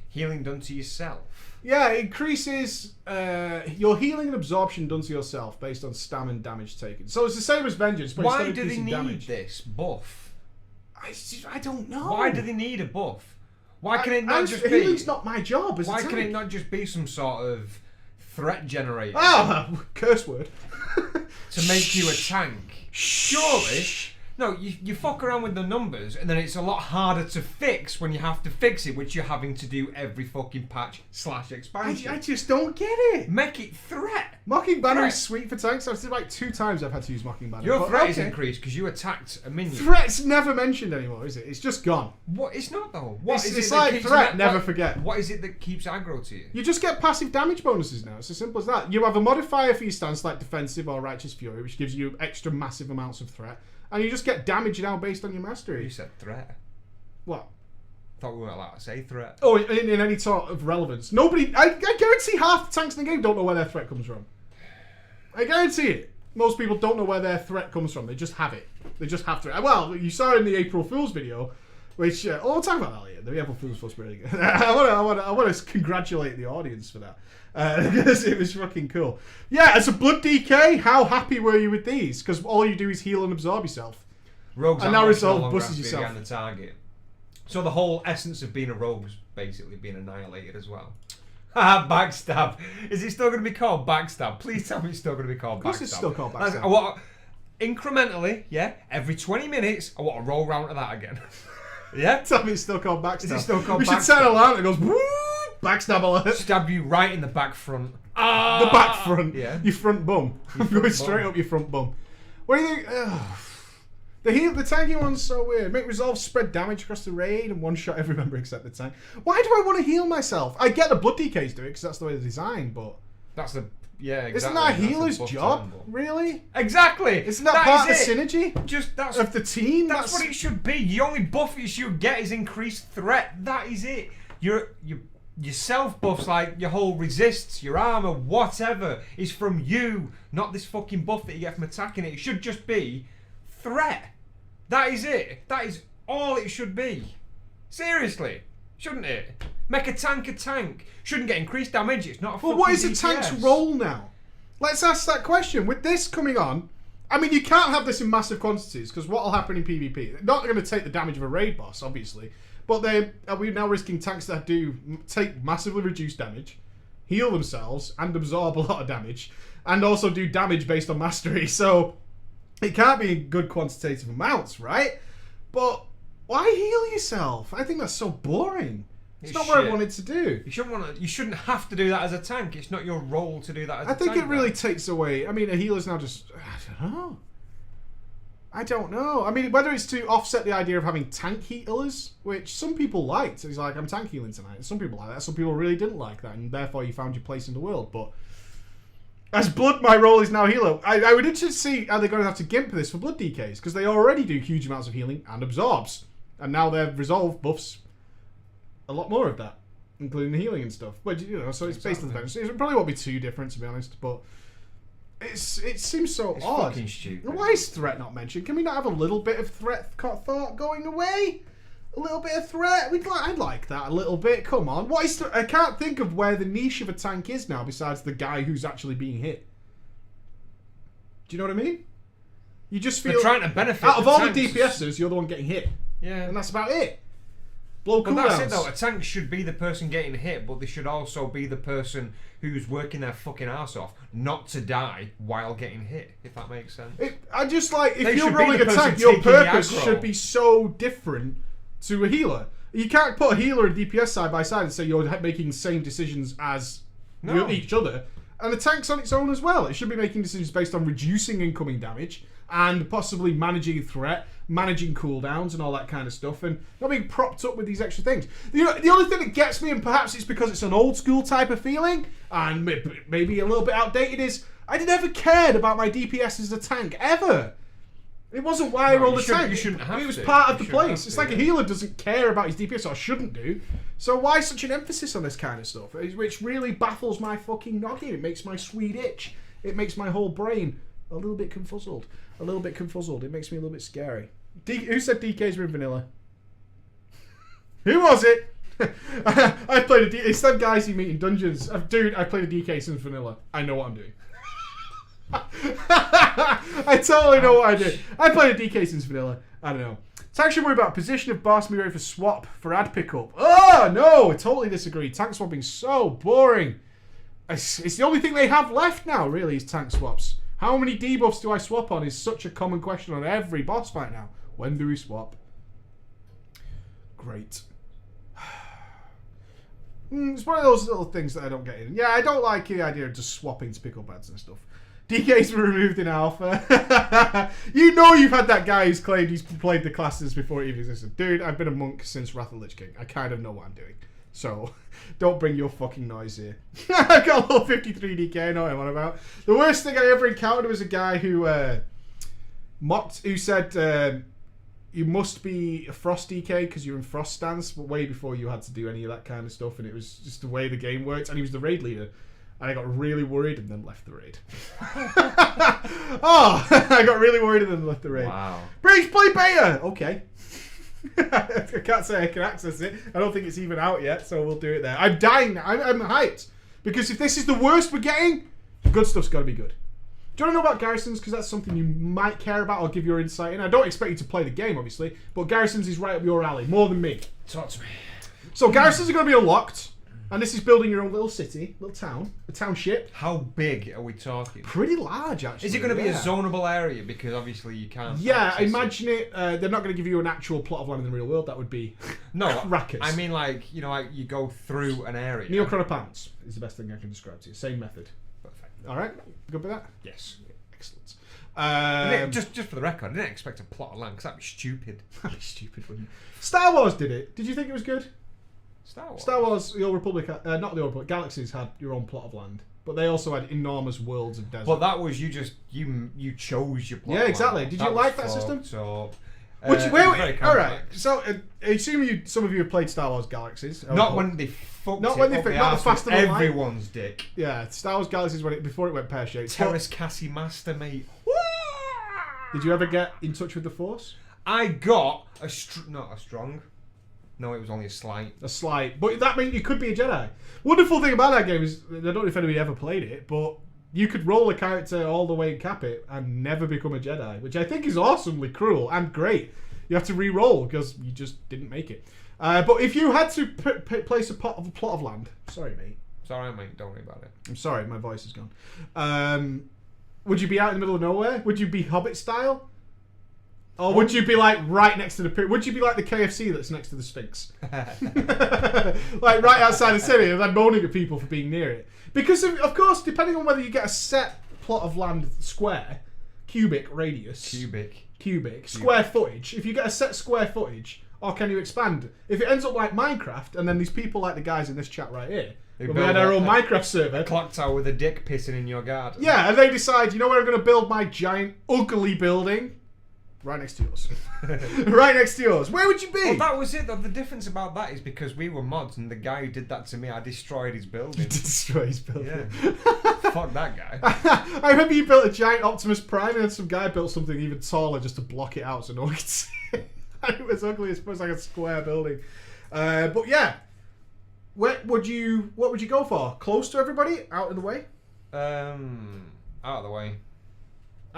Healing done to yourself? Yeah, it increases your healing and absorption done to yourself based on stam and damage taken. So it's the same as Vengeance, but why instead of do they increasing need damage. this buff? I don't know. Why do they need a buff? Why can it not just be... Healing's not my job as a Why tank. can it not just be some sort of threat generator? Ah, curse word. To make you a tank? Surely... No, you fuck around with the numbers, and then it's a lot harder to fix when you have to fix it, which you're having to do every fucking patch / expansion. I just don't get it. Make it threat. Mocking Banner Threat. is sweet for tanks. I've seen like 2 times I've had to use Mocking Banner. Your but threat is okay. increased because you attacked a minion. Threat's never mentioned anymore, is it? It's just gone. What? It's not though. What is It's it like that keeps threat, an- never what- forget. What is it that keeps aggro to you? You just get passive damage bonuses now. It's as simple as that. You have a modifier for your stance like Defensive or Righteous Fury, which gives you extra massive amounts of threat. And you just get damage now based on your mastery. You said threat. What? Thought we weren't allowed to say threat. Oh, in any sort of relevance. Nobody... I guarantee half the tanks in the game don't know where their threat comes from. I guarantee it. Most people don't know where their threat comes from. They just have it. They just have threat. Well, you saw in the April Fool's video, which... we'll talk about that later. The April Fool's was really good. I want to congratulate the audience for that. Because it was fucking cool. Yeah, as a Blood DK, how happy were you with these? Because all you do is heal and absorb yourself. Rogues And are now much Resolve no longer busts have to be yourself. behind the target. So the whole essence of being a rogue's basically being annihilated as well. Haha, backstab. Is it still going to be called backstab? Please tell me it's still going to be called backstab. Of course it's still called backstab. I want, incrementally, yeah, every 20 minutes, I want to roll round to that again. Yeah? Tell me it's still called backstab. Is it still called we backstab? should set an alarm that goes, woo, backstab alert. Stab you right in the back front. The back front. Yeah. Your front bum. I'm going straight up your front bum. What do you think? The tanky one's so weird. Make Resolve spread damage across the raid and one-shot every member except the tank. Why do I want to heal myself? I get the Blood DKs do it because that's the way they're designed, but... That's the... Yeah, exactly. Isn't that a That's the healer's buff job? turn, but- Really? Exactly. Isn't that part of is the it. synergy Just that's of the team? That's what it should be. The only buff you should get is increased threat. That is it. Your self buffs, like your whole resists, your armor, whatever, is from you, not this fucking buff that you get from attacking it. It should just be threat. That is it. That is all it should be. Seriously, shouldn't it? Make a tank a tank. Shouldn't get increased damage. It's not a Well, fucking what is a DPS. tank's role now? Let's ask that question. With this coming on, I mean, you can't have this in massive quantities because what will happen in PvP? They're not going to take the damage of a raid boss, obviously, but are we now risking tanks that do take massively reduced damage, heal themselves, and absorb a lot of damage, and also do damage based on mastery? So it can't be in good quantitative amounts, right? But why heal yourself? I think that's so boring. It's not what I wanted to do. You shouldn't have to do that as a tank. It's not your role to do that as a I tank. think it really takes away. I mean, a healer's now just. I don't know. I mean, whether it's to offset the idea of having tank healers, which some people liked. He's like, I'm tank healing tonight. Some people like that. Some people really didn't like that, and therefore you found your place in the world. But as Blood, my role is now healer. I would interested to see how they're going to have to gimp this for Blood DKs, because they already do huge amounts of healing and absorbs, and now their Resolve buffs a lot more of that, including the healing and stuff. But so it's based on the bench. It probably won't be too different, to be honest. But it seems so It's odd. fucking stupid. Why is threat not mentioned? Can we not have a little bit of threat thought going away? A little bit of threat? I'd like that a little bit. Come on. What is? I can't think of where the niche of a tank is now, besides the guy who's actually being hit. Do you know what I mean? You just feel They're trying to benefit out of the all tanks. the DPSs, you're the one getting hit, Yeah. and that's about it. blow But cooldowns. that's it though. A tank should be the person getting hit, but they should also be the person who's working their fucking ass off not to die while getting hit. If that makes sense. I just like if They you're should be rolling the a person tank, your taking the purpose aggro. should be so different to a healer. You can't put a healer and DPS side by side and say you're making the same decisions as each other. And the tank's on its own as well. It should be making decisions based on reducing incoming damage and possibly managing threat, managing cooldowns and all that kind of stuff, and not being propped up with these extra things. The only thing that gets me, and perhaps it's because it's an old school type of feeling, and maybe a little bit outdated, is I never cared about my DPS as a tank, ever. It wasn't why I rolled a tank. You shouldn't have it was to. part of You the shouldn't place. have It's to, like a healer doesn't care about his DPS, or shouldn't do. So why such an emphasis on this kind of stuff? Which really baffles my fucking noggin. It makes my sweet itch. It makes my whole brain a little bit confuzzled. A little bit confuzzled. It makes me a little bit scary. Who said DKs were in vanilla? Who was it? I played a DK. It's them guys you meet in dungeons. Dude, I played a DK since vanilla. I know what I'm doing. I totally know what I did. I played a DK since vanilla. I don't know. Tanks should worry about position of boss, be ready for swap for ad pickup. Oh no, I totally disagree. Tank swapping's so boring. It's the only thing they have left now, really, is tank swaps. How many debuffs do I swap on is such a common question on every boss fight now. When do we swap? Great. It's one of those little things that I don't get in. Yeah, I don't like the idea of just swapping to pick up ads and stuff. DKs were removed in alpha. You know you've had that guy who's claimed he's played the classes before it even existed. Dude, I've been a monk since Wrath of the Lich King. I kind of know what I'm doing. So, don't bring your fucking noise here. I got a little 53 DK, I know what I'm on about. The worst thing I ever encountered was a guy who said you must be a Frost DK because you're in Frost stance, but way before you had to do any of that kind of stuff, and it was just the way the game worked, and he was the raid leader. And I got really worried and then left the raid. I got really worried and then left the raid. Wow. Breach, play beta! Okay. I can't say I can access it. I don't think it's even out yet, so we'll do it there. I'm dying now. I'm hyped. Because if this is the worst we're getting, the good stuff's got to be good. Do you want to know about Garrisons? Because that's something you might care about. I'll give your insight in. I don't expect you to play the game, obviously, but Garrisons is right up your alley, more than me. Talk to me. So Garrisons are going to be unlocked. And this is building your own little city, little town, a township. How big are we talking? Pretty large, actually. Is it going to be a zonable area? Because obviously you can't. Yeah, imagine it. They're not going to give you an actual plot of land in the real world. That would be crackers. I mean, like you go through an area. Neochronopounds is the best thing I can describe to you. Same method. Perfect. All right, good with that? Yes. Excellent. Just for the record, I didn't expect a plot of land because that'd be stupid. That'd be stupid, wouldn't it? Star Wars did it. Did you think it was good? Star Wars, the Old Republic, not the Old Republic, Galaxies had your own plot of land, but they also had enormous worlds of desert. But that was you chose your plot. Yeah, exactly. Land. Did you like that system? So, all right. So, I assume some of you have played Star Wars Galaxies. Not when they fucked not it when they up the not arse the faster with than light. everyone's dick. Yeah, Star Wars Galaxies before it went pear shaped. Terrace Cassie Master, mate. Did you ever get in touch with the Force? I got not a strong. No, it was only a slight. A slight. But that means you could be a Jedi. Wonderful thing about that game is, I don't know if anybody ever played it, but you could roll a character all the way and cap it and never become a Jedi, which I think is awesomely cruel and great. You have to re-roll because you just didn't make it. But if you had to place a plot of land... Sorry, mate. It's alright, mate. Don't worry about it. I'm sorry, my voice is gone. Would you be out in the middle of nowhere? Would you be Hobbit style? Or would you be like right next to the pyramid? Would you be like the KFC that's next to the Sphinx? Like right outside the city and then moaning at people for being near it? Because of course, depending on whether you get a set plot of land square, cubic radius, cubic square footage, if you get a set square footage, or can you expand? If it ends up like Minecraft, and then these people like the guys in this chat right here, when we had our own Minecraft server, a clock tower with a dick pissing in your garden. Yeah, and they decide, you know where I'm going to build my giant ugly building? Right next to yours. Right next to yours. Where would you be? Well, that was it. The difference about that is because we were mods, and the guy who did that to me, I destroyed his building. Destroy his building. Yeah. Fuck that guy. I remember you built a giant Optimus Prime, and then some guy built something even taller just to block it out so no one could see it. It was ugly. It was like a square building. But yeah, what would you go for? Close to everybody? Out of the way? Out of the way.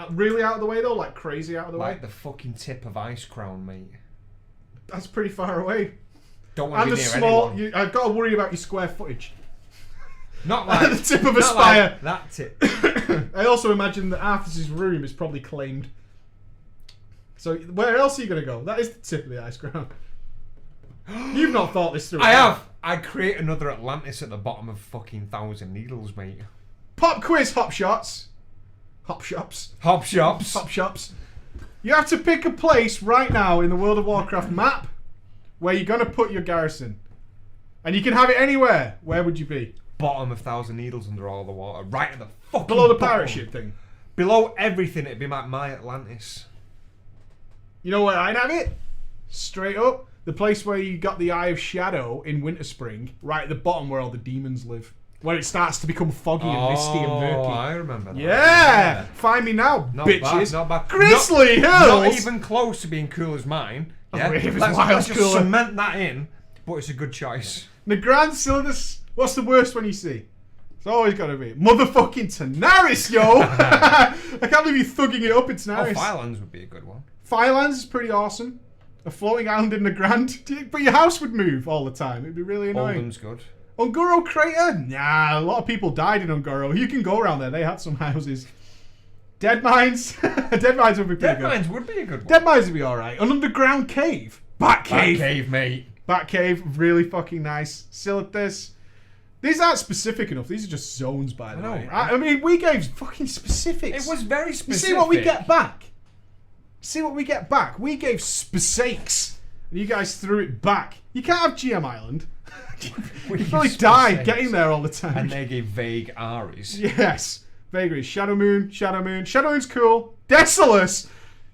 Really out of the way though? Like crazy out of the way? Like the fucking tip of Ice Crown, mate. That's pretty far away. Don't want And to a be near small. anyone. I've got to worry about your square footage. Not like At the tip of a not spire. Like that tip. I also imagine that Arthur's room is probably claimed. So where else are you going to go? That is the tip of the ice crown. You've not thought this through. I have. I create another Atlantis at the bottom of fucking Thousand Needles, mate. Pop quiz, hop shots. Hop shops. Hop shops. Hop shops. You have to pick a place right now in the World of Warcraft map where you're going to put your garrison. And you can have it anywhere. Where would you be? Bottom of Thousand Needles under all the water. Right at the fucking Below the bottom. pirate ship thing. Below everything, it'd be like my Atlantis. You know where I'd have it? Straight up. The place where you got the Eye of Shadow in Winterspring. Right at the bottom where all the demons live. Where it starts to become foggy and misty and murky. Oh, I remember that. Yeah! Find me now, Not bitches. bad, not bad. Grizzly Hills! Not even close to being cool as mine. Yeah? Oh, it was let's wild just cooler. cement that in, but it's a good choice. The Grand Cylinders. What's the worst one you see? It's always got to be motherfucking Tanaris, yo! I can't believe you're thugging it up in Oh, Tanaris. Firelands would be a good one. Firelands is pretty awesome. A floating island in the Grand. But your house would move all the time. It'd be really annoying. Oldham's good. Ungoro Crater? Nah, a lot of people died in Ungoro. You can go around there. They had some houses. Dead Mines? Dead Mines would be pretty Dead good. Mines would be a good one. Dead Mines would be alright. An underground cave. Bat Cave. Bat Cave, mate. Bat Cave, really fucking nice. Silithus. These aren't specific enough. These are just zones, by the way. right? I mean, we gave fucking specifics. It was very specific. You see what we get back? See what we get back? We gave specifics, and you guys threw it back. You can't have GM Island. You probably die getting there all the time. And they gave vague Aries. Yes. Vagaries. Shadow Moon. Shadow Moon. Shadow Moon's cool. Desolus.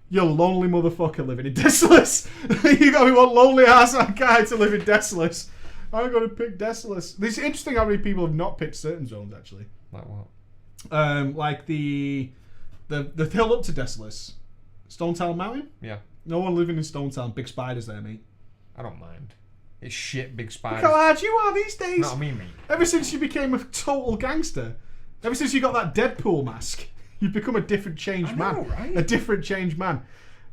You lonely motherfucker living in Desolus. You got me one lonely ass guy to live in Desolus. I'm going to pick Desolus. It's interesting how many people have not picked certain zones, actually. Like what? Like the hill up to Desolus. Stonetown Mountain? Yeah. No one living in Stonetown. Big spiders there, mate. I don't mind. It's shit, big spiders. Look how hard you are these days. Not me, mate. Ever since you became a total gangster, ever since you got that Deadpool mask, you've become a different changed man. Right? A different changed man.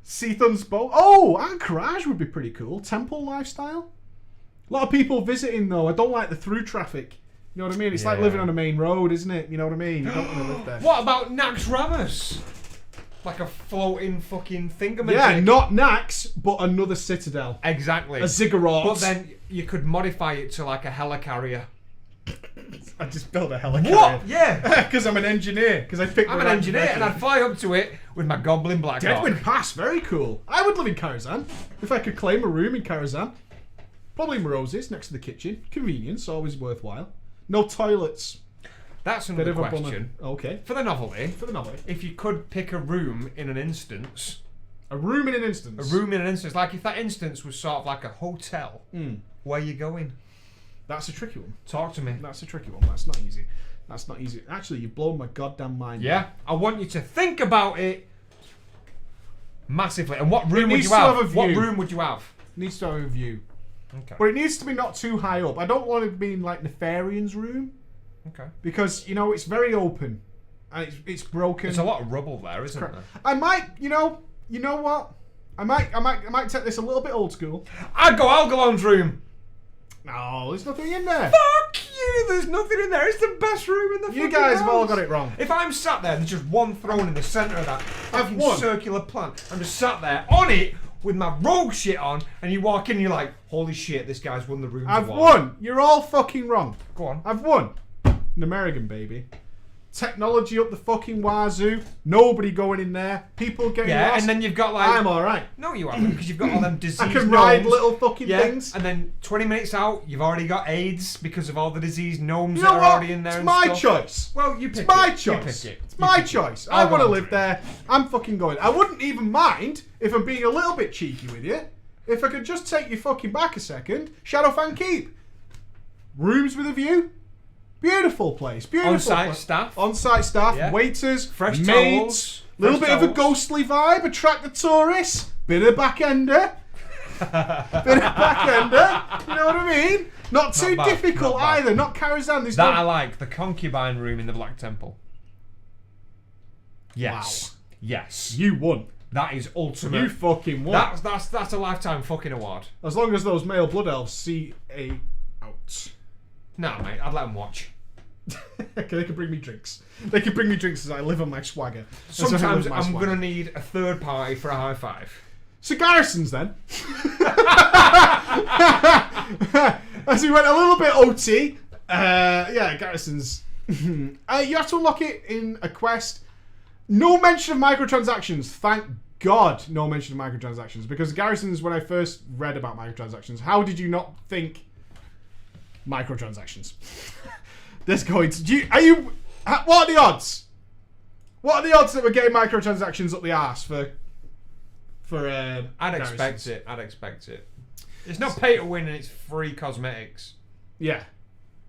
Seathun's boat. Oh, Anchorage would be pretty cool. Temple lifestyle. A lot of people visiting though. I don't like the through traffic. You know what I mean? It's like living on a main road, isn't it? You know what I mean? You don't want to live there. What about Nax Ramus? Like a floating fucking thingamajig. Yeah, not Nax, but another citadel. Exactly. A ziggurat. But then you could modify it to like a helicarrier. I just built a helicarrier. What? Yeah. Because I'm an engineer. Because I picked. I'm an engineer and I'd fly up to it with my Goblin Black Deadwind Pass, very cool. I would live in Karazhan if I could claim a room in Karazhan. Probably Moroses next to the kitchen. Convenience, always worthwhile. No toilets. That's Bit another of a bummer. question. Okay. For the novelty, novelty. if you could pick a room in an instance, A room in an instance. like if that instance was sort of like a hotel, where you going? That's a tricky one. Talk to me. That's a tricky one. That's not easy. That's not easy. Actually, you've blown my goddamn mind. Yeah, I want you to think about it massively. And what room would needs you to have? have a What view. room would you have? Needs to have a view. Okay. But it needs to be not too high up. I don't want to be in like Nefarian's room. Okay. Because, you know, it's very open. And it's broken. There's a lot of rubble there, isn't there? I might, you know what? I might take this a little bit old school. I'd go Algalon's room. No, there's nothing in there. Fuck you! There's nothing in there. It's the best room in the fucking You guys have all house. got it wrong. If I'm sat there, there's just one throne in the centre of that fucking won. circular plant. I'm just sat there on it with my rogue shit on, and you walk in and you're like, holy shit, this guy's won the room. I've won. You're all fucking wrong. Go on. I've won. An American, baby. Technology up the fucking wazoo. Nobody going in there. People getting lost. And then you've got like... I'm alright. No, you haven't, because you've got all them disease I can gnomes. ride little fucking things. And then 20 minutes out, you've already got AIDS because of all the disease gnomes You that know are what? already in there. It's and my stuff. choice. Well, you pick It's my it. choice. You pick it. It's You my pick it. choice. I'll I want to go live there. I'm fucking going. I wouldn't even mind if I'm being a little bit cheeky with you. If I could just take you fucking back a second. Shadowfang Keep. Rooms with a view. Beautiful place. Beautiful On-site place. staff. On-site staff. Yeah. Waiters. Fresh maids. towels. Little Fresh bit of a towels. ghostly vibe. Attract the tourists. Bit of back-ender. Bit of back-ender. You know what I mean? Not too bad, difficult not bad. either. Not Karazhan. There's That no... I like. The concubine room in the Black Temple. Yes. Wow. Yes. You won. That is ultimate. You fucking what? That's a lifetime fucking award. As long as those male blood elves see a out. Nah, mate, I'd let them watch. Okay, they can bring me drinks. They can bring me drinks as I live on my swagger. Sometimes I'm going to need a third party for a high five. So Garrisons then. As we went a little bit OT. Yeah, Garrisons. You have to unlock it in a quest. No mention of microtransactions. Thank God no mention of microtransactions. Because Garrisons, when I first read about microtransactions, how did you not think microtransactions? There's going to... what are the odds? What are the odds that we're getting microtransactions up the arse for I'd expect it. I'd expect it. It's not pay to win and it's free cosmetics. Yeah.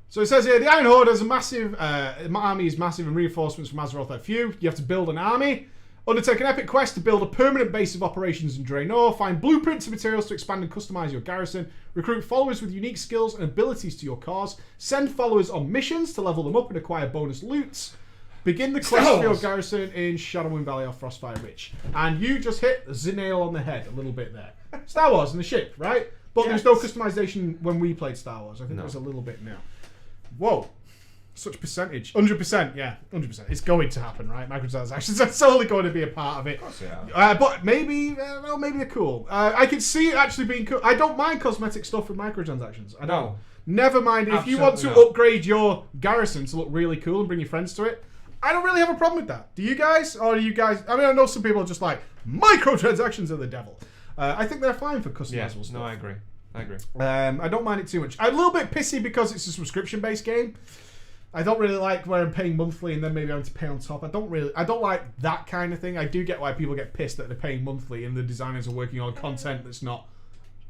So it says here, the Iron Horde has a massive... army is massive and reinforcements from Azeroth are few. You have to build an army. Undertake an epic quest to build a permanent base of operations in Draenor. Find blueprints and materials to expand and customize your garrison. Recruit followers with unique skills and abilities to your cause. Send followers on missions to level them up and acquire bonus loots. Begin the quest for your garrison in Shadowwind Valley or Frostfire Ridge. And you just hit the nail on the head a little bit there. Star Wars and the ship, right? But there's no customization when we played Star Wars. I think there's a little bit now. Whoa. Such percentage. 100%, yeah. 100%. It's going to happen, right? Microtransactions are solely going to be a part of it. Of course they are. But maybe, well, maybe they're cool. I can see it actually being cool. I don't mind cosmetic stuff with microtransactions. I don't. No. Never mind. If you want to upgrade your garrison to look really cool and bring your friends to it, I don't really have a problem with that. Do you guys? Or do you guys... I mean, I know some people are just like, microtransactions are the devil. I think they're fine for customizable stuff. No, I agree. I don't mind it too much. I'm a little bit pissy because it's a subscription-based game. I don't really like where I'm paying monthly and then maybe having to pay on top. I don't like that kind of thing. I do get why people get pissed that they're paying monthly and the designers are working on content that's not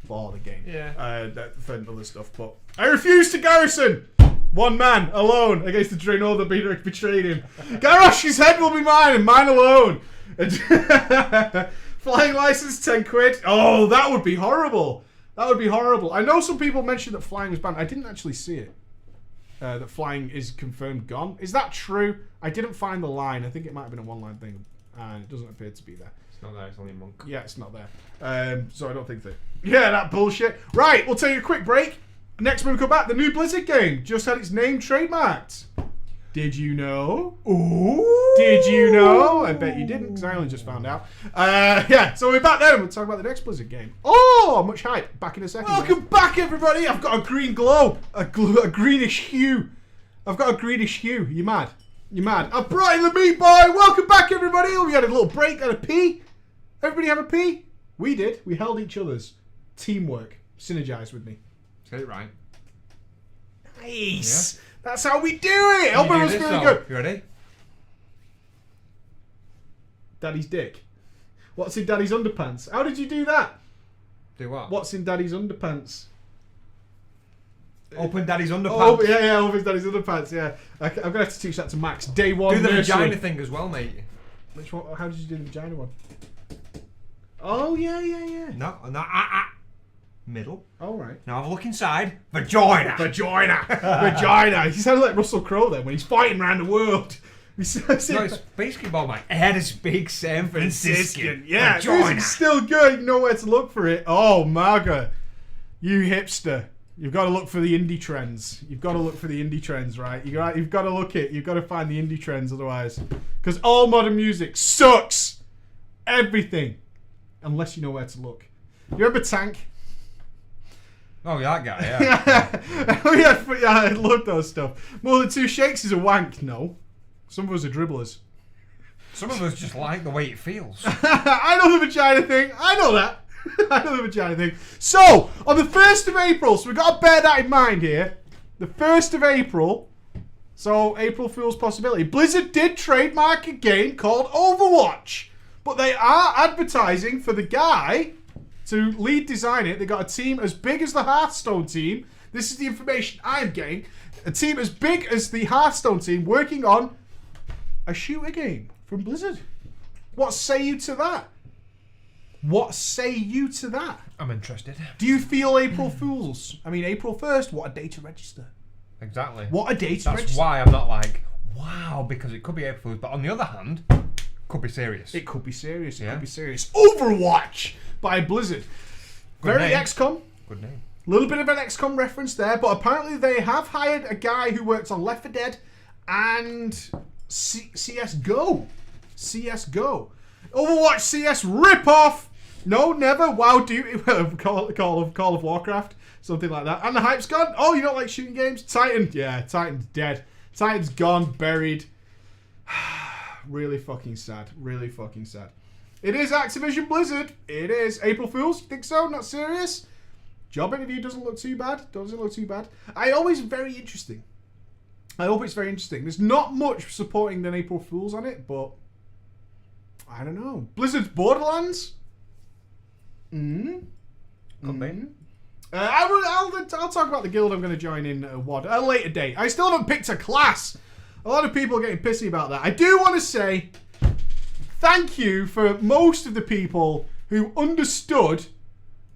for the game. Yeah. For other stuff. But I refuse to garrison! One man, alone, against the Draenor that betrayed him. Garrosh's head will be mine and mine alone! Flying license, 10 quid. Oh, that would be horrible. That would be horrible. I know some people mentioned that flying was banned. I didn't actually see it. That flying is confirmed gone. Is that true? I didn't find the line. I think it might have been a one-line thing. And it doesn't appear to be there. It's not there. It's only a monk. Yeah, it's not there. So I don't think that... Yeah, that bullshit. Right, we'll take a quick break. Next when we come back, the new Blizzard game just had its name trademarked. Did you know? Ooh. Did you know? I bet you didn't, because I only just found out. Yeah, so we're back there. We'll talk about the next Blizzard game. Oh, much hype. Back in a second. Welcome back, everybody. I've got a green glow. A greenish hue. I've got a greenish hue. You mad? You mad? I've brought in the meat boy. Welcome back, everybody. We had a little break and a pee. Everybody have a pee? We did. We held each other's. Teamwork. Synergize with me. Get it right. Nice. Yeah. That's how we do it. Hope it was really good. You ready? Daddy's dick. What's in Daddy's underpants? How did you do that? Do what? What's in Daddy's underpants? Open Daddy's underpants. Oh, yeah, open Daddy's underpants, yeah. I'm going to have to teach that to Max. Day one. Do the vagina thing as well, mate. Which one? How did you do the vagina one? Oh, yeah. No. Middle. All right. Now have a look inside. Vagina. Vagina. He sounds like Russell Crowe then when he's fighting around the world. No, it's basically about my head is big San Franciscan. Yeah, it's still good. You know where to look for it. Oh, Marga. You hipster. You've got to look for the indie trends. You've got to look for the indie trends, right? You've got to look it. You've got to find the indie trends otherwise. Because all modern music sucks. Everything. Unless you know where to look. You remember Tank? Oh, yeah, that guy, yeah. Yeah, I love those stuff. More than two shakes is a wank. No. Some of us are dribblers. Some of us just like the way it feels. I know the vagina thing. I know that. I know the vagina thing. So, on the 1st of April, so we've got to bear that in mind here. The 1st of April, so April Fool's possibility, Blizzard did trademark a game called Overwatch. But they are advertising for the guy to lead design it. They got a team as big as the Hearthstone team. This is the information I'm getting. A team as big as the Hearthstone team working on a shooter game from Blizzard. What say you to that? What say you to that? I'm interested. Do you feel April Fools? I mean, April 1st, what a day to register. Exactly. What a day to register. That's why I'm not like, wow, because it could be April Fools. But on the other hand, Could be serious. It could be serious. It Yeah. could be serious. Overwatch by Blizzard. Good Very name. XCOM. Good name. Little bit of an XCOM reference there, but apparently they have hired a guy who worked on Left 4 Dead and CSGO. CSGO. Overwatch CS ripoff. No, never. WoW Duty. Call of Warcraft. Something like that. And the hype's gone. Oh, you don't like shooting games? Titan. Yeah, Titan's dead. Titan's gone, buried. Really fucking sad. Really fucking sad. It is Activision Blizzard. It is. April Fools? Think so? Not serious? Job interview doesn't look too bad. Doesn't look too bad. I always very interesting. I hope it's very interesting. There's not much supporting than April Fools on it, but I don't know. Blizzard's Borderlands? Could be. I'll talk about the guild I'm going to join in WoD at a later date. I still haven't picked a class. A lot of people are getting pissy about that. I do want to say thank you for most of the people who understood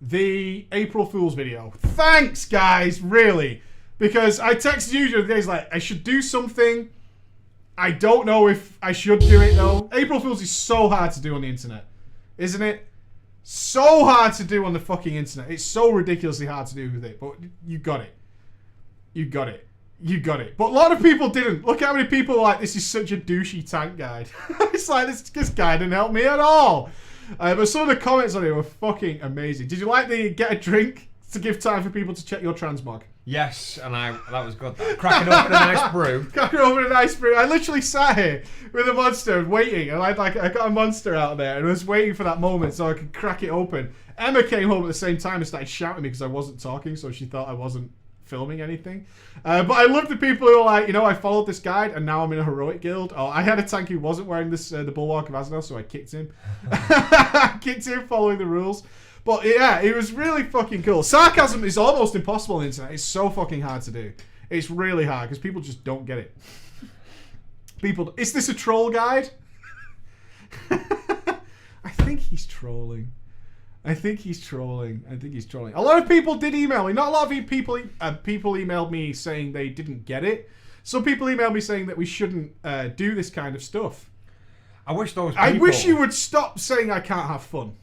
the April Fool's video. Thanks, guys, really. Because I texted you the other day, like, I should do something. I don't know if I should do it, though. April Fool's is so hard to do on the internet. Isn't it? So hard to do on the fucking internet. It's so ridiculously hard to do with it. But you got it. You got it. You got it. But a lot of people didn't. Look how many people are like, this is such a douchey tank guide. It's like, this guy didn't help me at all. But some of the comments on it were fucking amazing. Did you like the get a drink to give time for people to check your transmog? Yes, and that was good. Cracking open a nice brew. Cracking open a nice brew. I literally sat here with a monster waiting, and I got a monster out there and was waiting for that moment so I could crack it open. Emma came home at the same time and started shouting at me because I wasn't talking, so she thought I wasn't filming anything. But I love the people who are like, you know, I followed this guide and now I'm in a heroic guild. Oh, I had a tank who wasn't wearing this the Bulwark of Azeroth, so I kicked him. Kicked him following the rules. But yeah, it was really fucking cool. Sarcasm is almost impossible on the internet. It's so fucking hard to do. It's really hard because people just don't get it. People, is this a troll guide? I think he's trolling. I think he's trolling. A lot of people did email me. Not a lot of people emailed me saying they didn't get it. Some people emailed me saying that we shouldn't do this kind of stuff. I wish those people... I wish you would stop saying I can't have fun.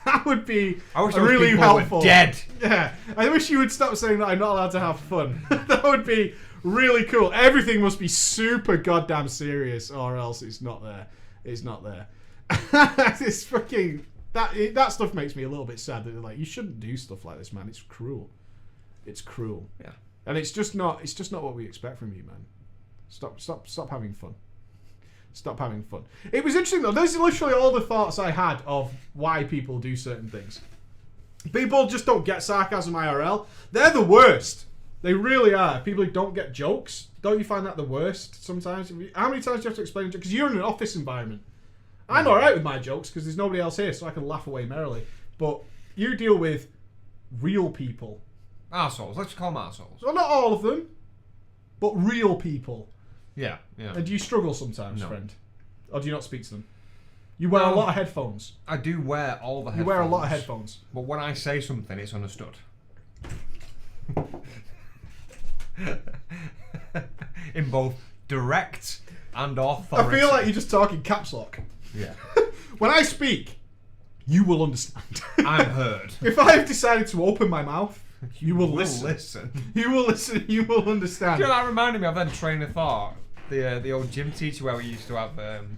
That would be I wish those really people helpful. Were dead. Yeah. I wish you would stop saying that I'm not allowed to have fun. That would be really cool. Everything must be super goddamn serious or else it's not there. It's not there. It's fucking... That stuff makes me a little bit sad that they're like, you shouldn't do stuff like this, man. It's cruel. It's cruel. Yeah. And it's just not what we expect from you, man. Stop having fun. Stop having fun. It was interesting though. Those are literally all the thoughts I had of why people do certain things. People just don't get sarcasm IRL. They're the worst. They really are. People who don't get jokes. Don't you find that the worst sometimes? How many times do you have to explain a joke? Because you're in an office environment. I'm alright with my jokes because there's nobody else here, so I can laugh away merrily. But you deal with real people. Arseholes. Let's call them arseholes. Well, not all of them, but real people. Yeah. And do you struggle sometimes, No. friend? Or do you not speak to them? You wear a lot of headphones. I do wear all the headphones. You wear a lot of headphones. But when I say something, it's understood. In both direct and authority. I feel like you're just talking caps lock. Yeah. When I speak, you will understand. I'm heard. If I have decided to open my mouth, you will listen. You will listen. You will understand. Do you know, that reminded me of that train of thought. The old gym teacher where we used to have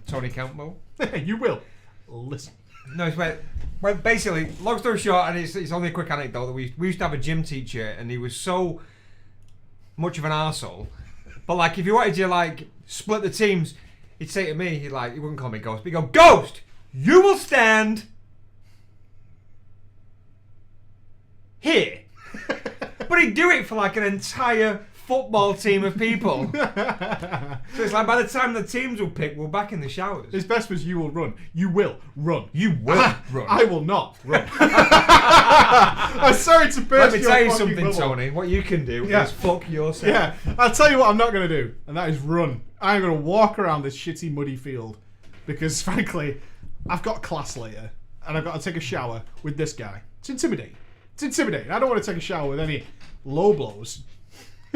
Tony Campbell. You will listen. No, it's where basically, long story short, and it's only a quick anecdote, that we used to have a gym teacher and he was so much of an arsehole. But like, if you wanted to like split the teams, he'd say to me, he wouldn't call me Ghost, but he'd go, Ghost, you will stand here. But he'd do it for like an entire football team of people. So it's like by the time the teams will pick, we're back in the showers. His best was you will run. You will run. You will run. I will not run. I'm sorry to burst Let me your tell you fucking something, bubble. Tony. What you can do is fuck yourself. Yeah, I'll tell you what I'm not going to do, and that is run. I'm going to walk around this shitty muddy field because, frankly, I've got class later, and I've got to take a shower with this guy. It's intimidating. I don't want to take a shower with any low blows.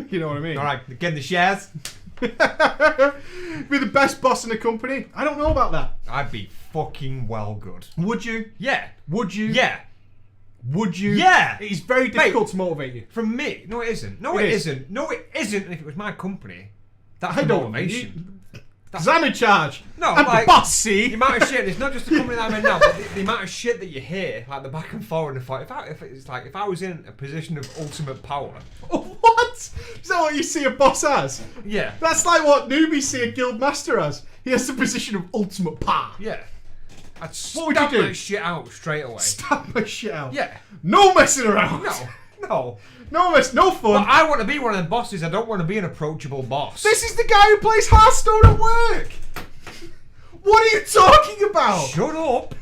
You know what I mean? All right, get in the shares. Be the best boss in the company? I don't know about that. I'd be fucking well good. Would you? Yeah. Would you? Yeah. Would you? Yeah. It is very difficult to motivate you. From me. No, it isn't. No, it isn't. No, it isn't. And if it was my company, that's I the don't motivation. Because I'm in charge. No, I'm like, the boss, see? The amount of shit, it's not just the company that I'm in now, but the amount of shit that you hear, like the back and forward and the fight. If I was in a position of ultimate power. What? Is that what you see a boss as? Yeah. That's like what newbies see a guild master as. He has the position of ultimate power. Yeah. I'd What would you stamp do? that shit out straight away. Stamp my shit out. Yeah. No messing around. No. No fun. But I want to be one of them bosses. I don't want to be an approachable boss. This is the guy who plays Hearthstone at work. What are you talking about? Shut up.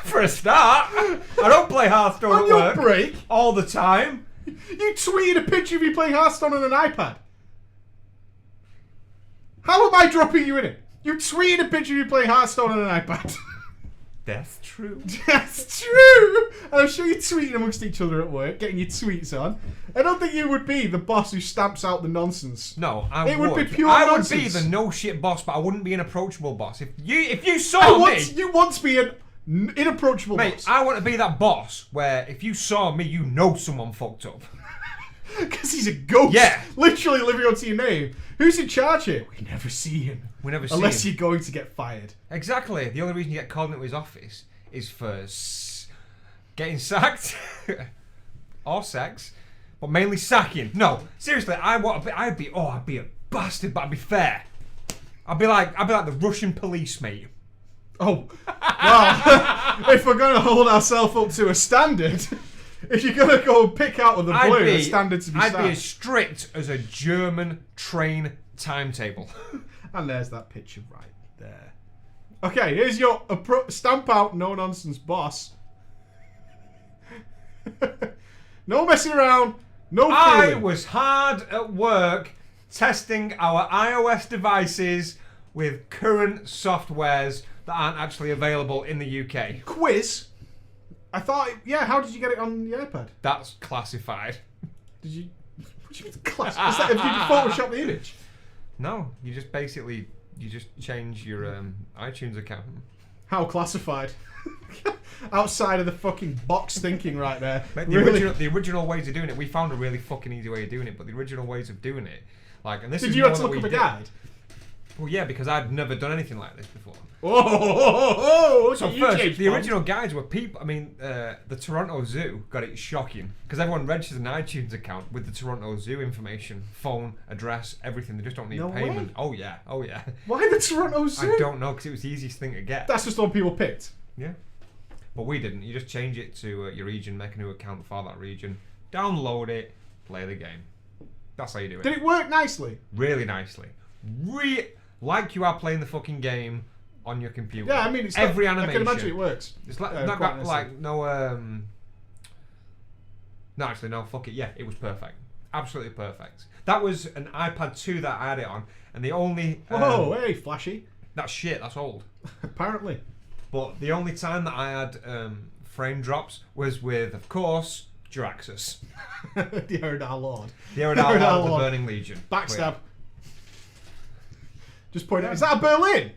For a start. I don't play Hearthstone On at your work break, all the time. you tweeted a picture of you playing Hearthstone on an iPad. How am I dropping you in it? You tweeted a picture of you playing Hearthstone on an iPad. That's true. That's true. And I'm sure you're tweeting amongst each other at work, getting your tweets on. I don't think you would be the boss who stamps out the nonsense. No, I It would be pure I nonsense. would be the no shit boss, but I wouldn't be an approachable boss. If you saw me, You want to be an inapproachable mate, boss. I want to be that boss where if you saw me, you know someone fucked up. Because he's a ghost. Yeah. Literally living up to your name. Who's in charge here? We never see him. We never see Unless him. you're going to get fired. Exactly. The only reason you get called into his office is for getting sacked or sex, but mainly sacking. No, seriously, I'd be a bastard, but I'd be fair. I'd be like the Russian police, mate. Oh, well, if we're going to hold ourselves up to a standard, if you're going to go and pick out of the blue, the standard to be I'd set. be as strict as a German train timetable. And there's that picture right there. Okay, here's your stamp out, no nonsense boss. No messing around, no I fooling. was hard at work testing our iOS devices with current softwares that aren't actually available in the UK. Quiz? I thought, yeah, how did you get it on the iPad? That's classified. Did you... What do you mean class? Is that if you Photoshop the image? No, you just change your iTunes account. How classified? Outside of the fucking box thinking right there. Like Really? the original ways of doing it, we found a really fucking easy way of doing it, but the original ways of doing it, like, and this Did is you more have to that look we up a did. guide? Well, yeah, because I'd never done anything like this before. Oh, So first, the original guides were people. I mean, the Toronto Zoo got it shocking because everyone registers an iTunes account with the Toronto Zoo information, phone, address, everything. They just don't need No payment. way. Oh yeah. Why the Toronto Zoo? I don't know because it was the easiest thing to get. That's just what people picked. Yeah, but we didn't. You just change it to your region, make a new account for that region, download it, play the game. That's how you do it. Did it work nicely? Really nicely. Like you are playing the fucking game on your computer. Yeah, I mean, it's every not, animation. I can imagine it works. It's like quite not got nicely. like no no, actually no, fuck it. Yeah, it was perfect. Absolutely perfect. That was an iPad 2 that I had it on, and the only Whoa, hey, flashy. that's shit. That's old. Apparently. But the only time that I had frame drops was with, of course, Jiraxxus, The Eridar Lord. the Eridar Lord of the Burning Legion. Backstab. Just point out. Is that a Berlin?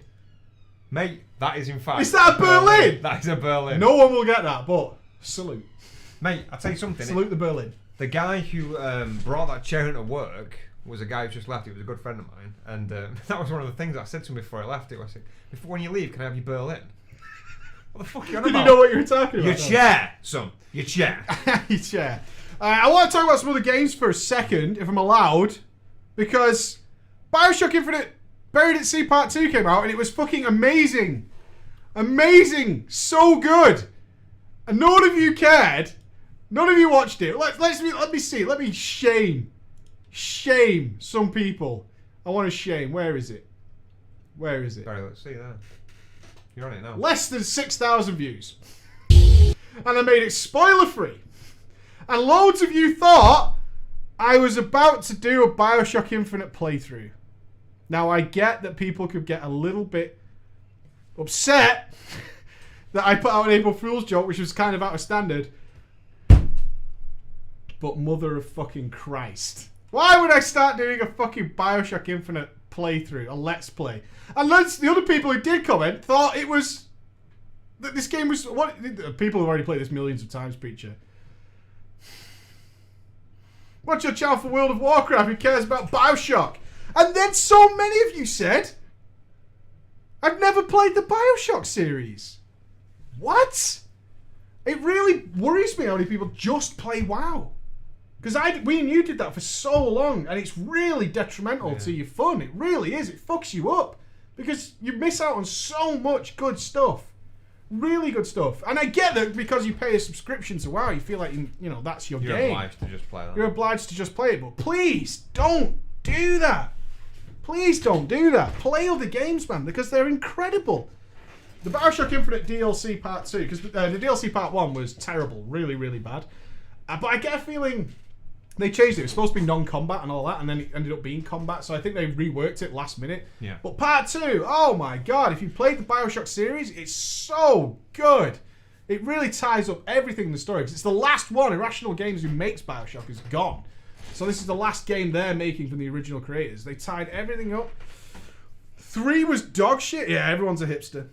Mate, that is in fact. Is that a Berlin? That is a Berlin. No one will get that, but salute. Mate, I'll tell you something. Salute the Berlin. The guy who brought that chair into work was a guy who just left. He was a good friend of mine, and that was one of the things I said to him before I left. I said, "Before when you leave, can I have your Berlin?" What the fuck are you on Did about? you know what you were talking about? Your though? chair, son. Your chair. Your chair. I want to talk about some other games for a second, if I'm allowed, because Bioshock Infinite Buried at Sea Part 2 came out, and it was fucking amazing. Amazing. So good. And none of you cared. None of you watched it. Let me see. Let me shame some people. I want to shame. Where is it? Where is it? Sorry, let's see there. You're on it now. Less than 6,000 views. And I made it spoiler free. And loads of you thought I was about to do a Bioshock Infinite playthrough. Now I get that people could get a little bit upset that I put out an April Fool's joke, which was kind of out of standard. But mother of fucking Christ. Why would I start doing a fucking Bioshock Infinite playthrough, a let's play. And the other people who did comment thought it was that this game was what people have already played this millions of times, Preacher. Watch your channel for World of Warcraft. Who cares about BioShock? And then so many of you said, I've never played the BioShock series. What? It really worries me how many people just play WoW. Because we and you did that for so long, and it's really detrimental to your fun. It really is. It fucks you up. Because you miss out on so much good stuff. Really good stuff. And I get that because you pay a subscription to WoW, you feel like, that's your game. You're obliged to just play that. You're obliged to just play it. But please, don't do that. Please don't do that. Play other games, man, because they're incredible. The BioShock Infinite DLC Part 2, because the DLC Part 1 was terrible. Really, really bad. But I get a feeling they changed it. It was supposed to be non-combat and all that, and then it ended up being combat, so I think they reworked it last minute. Yeah. But Part 2, oh my god, if you played the BioShock series, it's so good. It really ties up everything in the story, because it's the last one. Irrational Games, who makes BioShock, is gone. So this is the last game they're making from the original creators. They tied everything up. 3 was dog shit. Yeah, everyone's a hipster.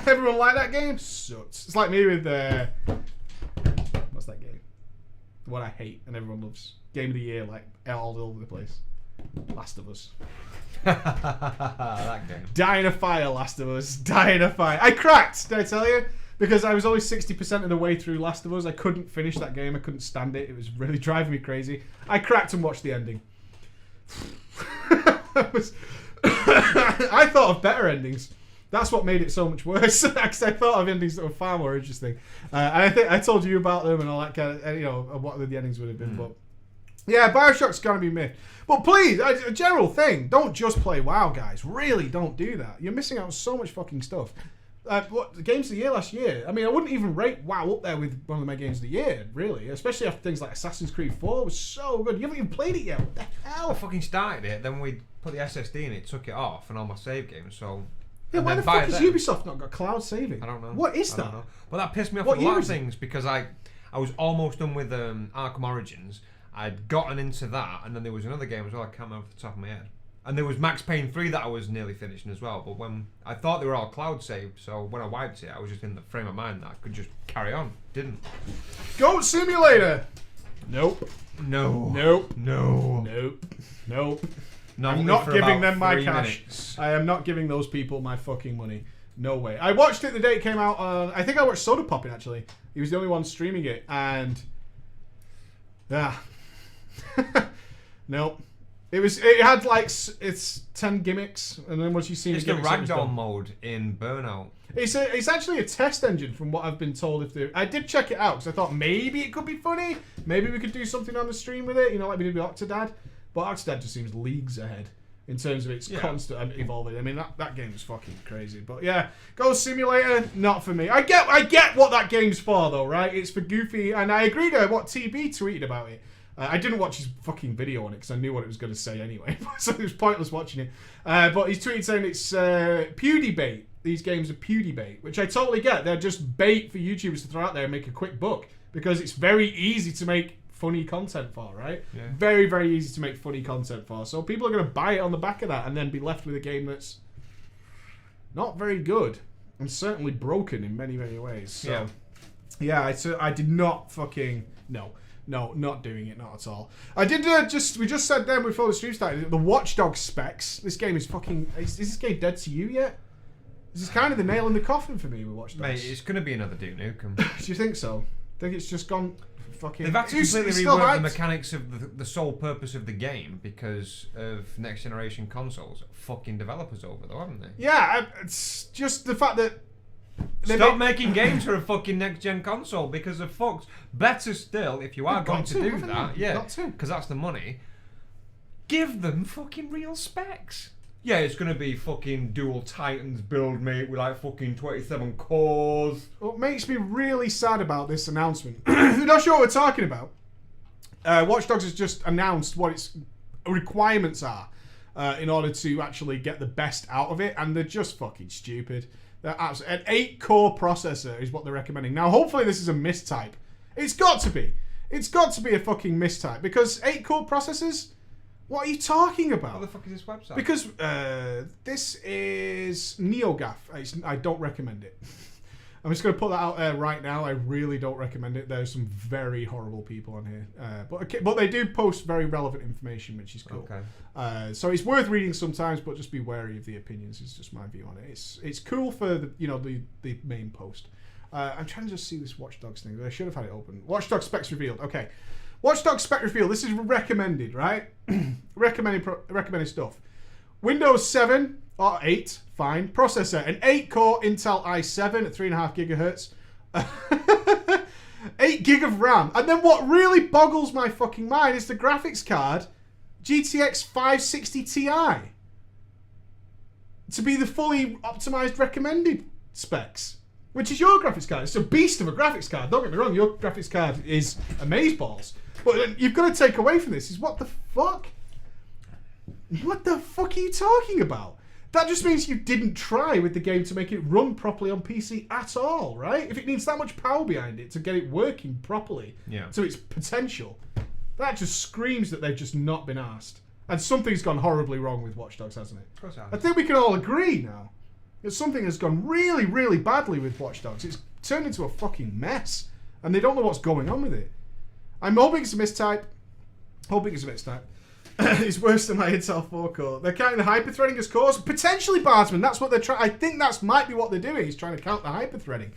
Everyone liked that game? Sucks. It's like me with... what's that game? The one I hate and everyone loves. Game of the year, like, all over the place. Last of Us. That game. Dying of fire, Last of Us. Dying of fire. I cracked, did I tell you? Because I was only 60% of the way through Last of Us. I couldn't finish that game. I couldn't stand it. It was really driving me crazy. I cracked and watched the ending. I thought of better endings. That's what made it so much worse. Because I thought of endings that were far more interesting. And I think I told you about them and all that kind of, what the endings would have been. But yeah, BioShock's going to be myth. But please, a general thing, don't just play WoW, guys. Really, don't do that. You're missing out on so much fucking stuff. The games of the year last year, I mean, I wouldn't even rate WoW up there with one of my games of the year, really. Especially after things like Assassin's Creed 4 was so good. You haven't even played it yet. What the hell? I fucking started it, then we put the SSD in it, took it off, and all my save games, so... Yeah, why the fuck has Ubisoft not got cloud saving? I don't know. What is that? I don't know. Well, that pissed me off with a lot of things, because I was almost done with Arkham Origins. I'd gotten into that, and then there was another game as well, I can't remember off the top of my head. And there was Max Payne 3 that I was nearly finishing as well, but when I thought they were all cloud saved, so when I wiped it, I was just in the frame of mind that I could just carry on. Didn't. Goat Simulator! Nope. No. Nope. No. Nope. Nope. Not I'm not giving them my 3 cash. minutes. I am not giving those people my fucking money. No way. I watched it the day it came out. I think I watched Soda Poppin' actually. He was the only one streaming it, and nope. It had like it's 10 gimmicks, and then once you see it's the ragdoll mode in Burnout. It's actually a test engine from what I've been told. I did check it out because I thought maybe it could be funny. Maybe we could do something on the stream with it, like we did with Octodad. But Octodad just seems leagues ahead in terms of its constant evolving. I mean, that game is fucking crazy. But yeah, Ghost Simulator, not for me. I get what that game's for though, right? It's for Goofy, and I agree to what TB tweeted about it. I didn't watch his fucking video on it because I knew what it was going to say anyway, so it was pointless watching it. But he's tweeted saying it's pewdie bait. These games are pewdie bait, which I totally get. They're just bait for YouTubers to throw out there and make a quick buck because it's very easy to make funny content for, right? Yeah. Very, very easy to make funny content for. So people are going to buy it on the back of that and then be left with a game that's not very good and certainly broken in many, many ways. So, yeah, I did not fucking... No, not doing it, not at all. I did we just said then before the stream started, the Watchdogs Specs. This game is fucking... Is this game dead to you yet? This is kind of the nail in the coffin for me with Watchdogs. Mate, it's going to be another Duke Nukem. Do you think so? I think it's just gone fucking... They've had to completely rework the mechanics of the sole purpose of the game because of next generation consoles. Fucking developers over though, haven't they? Yeah, it's just the fact that... Stop making games for a fucking next-gen console because of fucks. Better still, if you are going to do that, because that's the money, give them fucking real specs. Yeah, it's going to be fucking dual Titans build, mate, with like fucking 27 cores. What makes me really sad about this announcement, if you're not sure what we're talking about, Watch Dogs has just announced what its requirements are in order to actually get the best out of it, and they're just fucking stupid. An 8-core processor is what they're recommending. Now, hopefully this is a mistype. It's got to be. It's got to be a fucking mistype because 8-core processors What are you talking What about? the fuck is this website? Because this is NeoGAF. I don't recommend it. I'm just going to put that out there right now. I really don't recommend it. There's some very horrible people on here. But they do post very relevant information, which is cool. Okay. So it's worth reading sometimes, but just be wary of the opinions. Is just my view on it. It's cool for the main post. I'm trying to just see this Watchdogs thing. I should have had it open. Watchdogs Specs revealed. Okay. Watchdogs Spec revealed. This is recommended, right? recommended stuff. Windows 7 or 8, fine. Processor, an 8-core Intel i7 at 3.5 gigahertz. 8 gig of RAM. And then what really boggles my fucking mind is the graphics card, GTX 560 Ti. To be the fully optimized recommended specs. Which is your graphics card. It's a beast of a graphics card. Don't get me wrong, your graphics card is amazeballs. But you've got to take away from this is what the fuck? What the fuck are you talking about? That just means you didn't try with the game to make it run properly on PC at all, right? If it needs that much power behind it to get it working properly to its potential, that just screams that they've just not been asked. And something's gone horribly wrong with Watch Dogs, hasn't it? Of course it has. I think we can all agree now that something has gone really, really badly with Watch Dogs. It's turned into a fucking mess. And they don't know what's going on with it. I'm hoping it's a mistype. It's worse than my Intel 4 core. They're counting the hyper-threading as cores. Potentially, Bardsman. That's what they're trying. I think that might be what they're doing. Is trying to count the hyper-threading.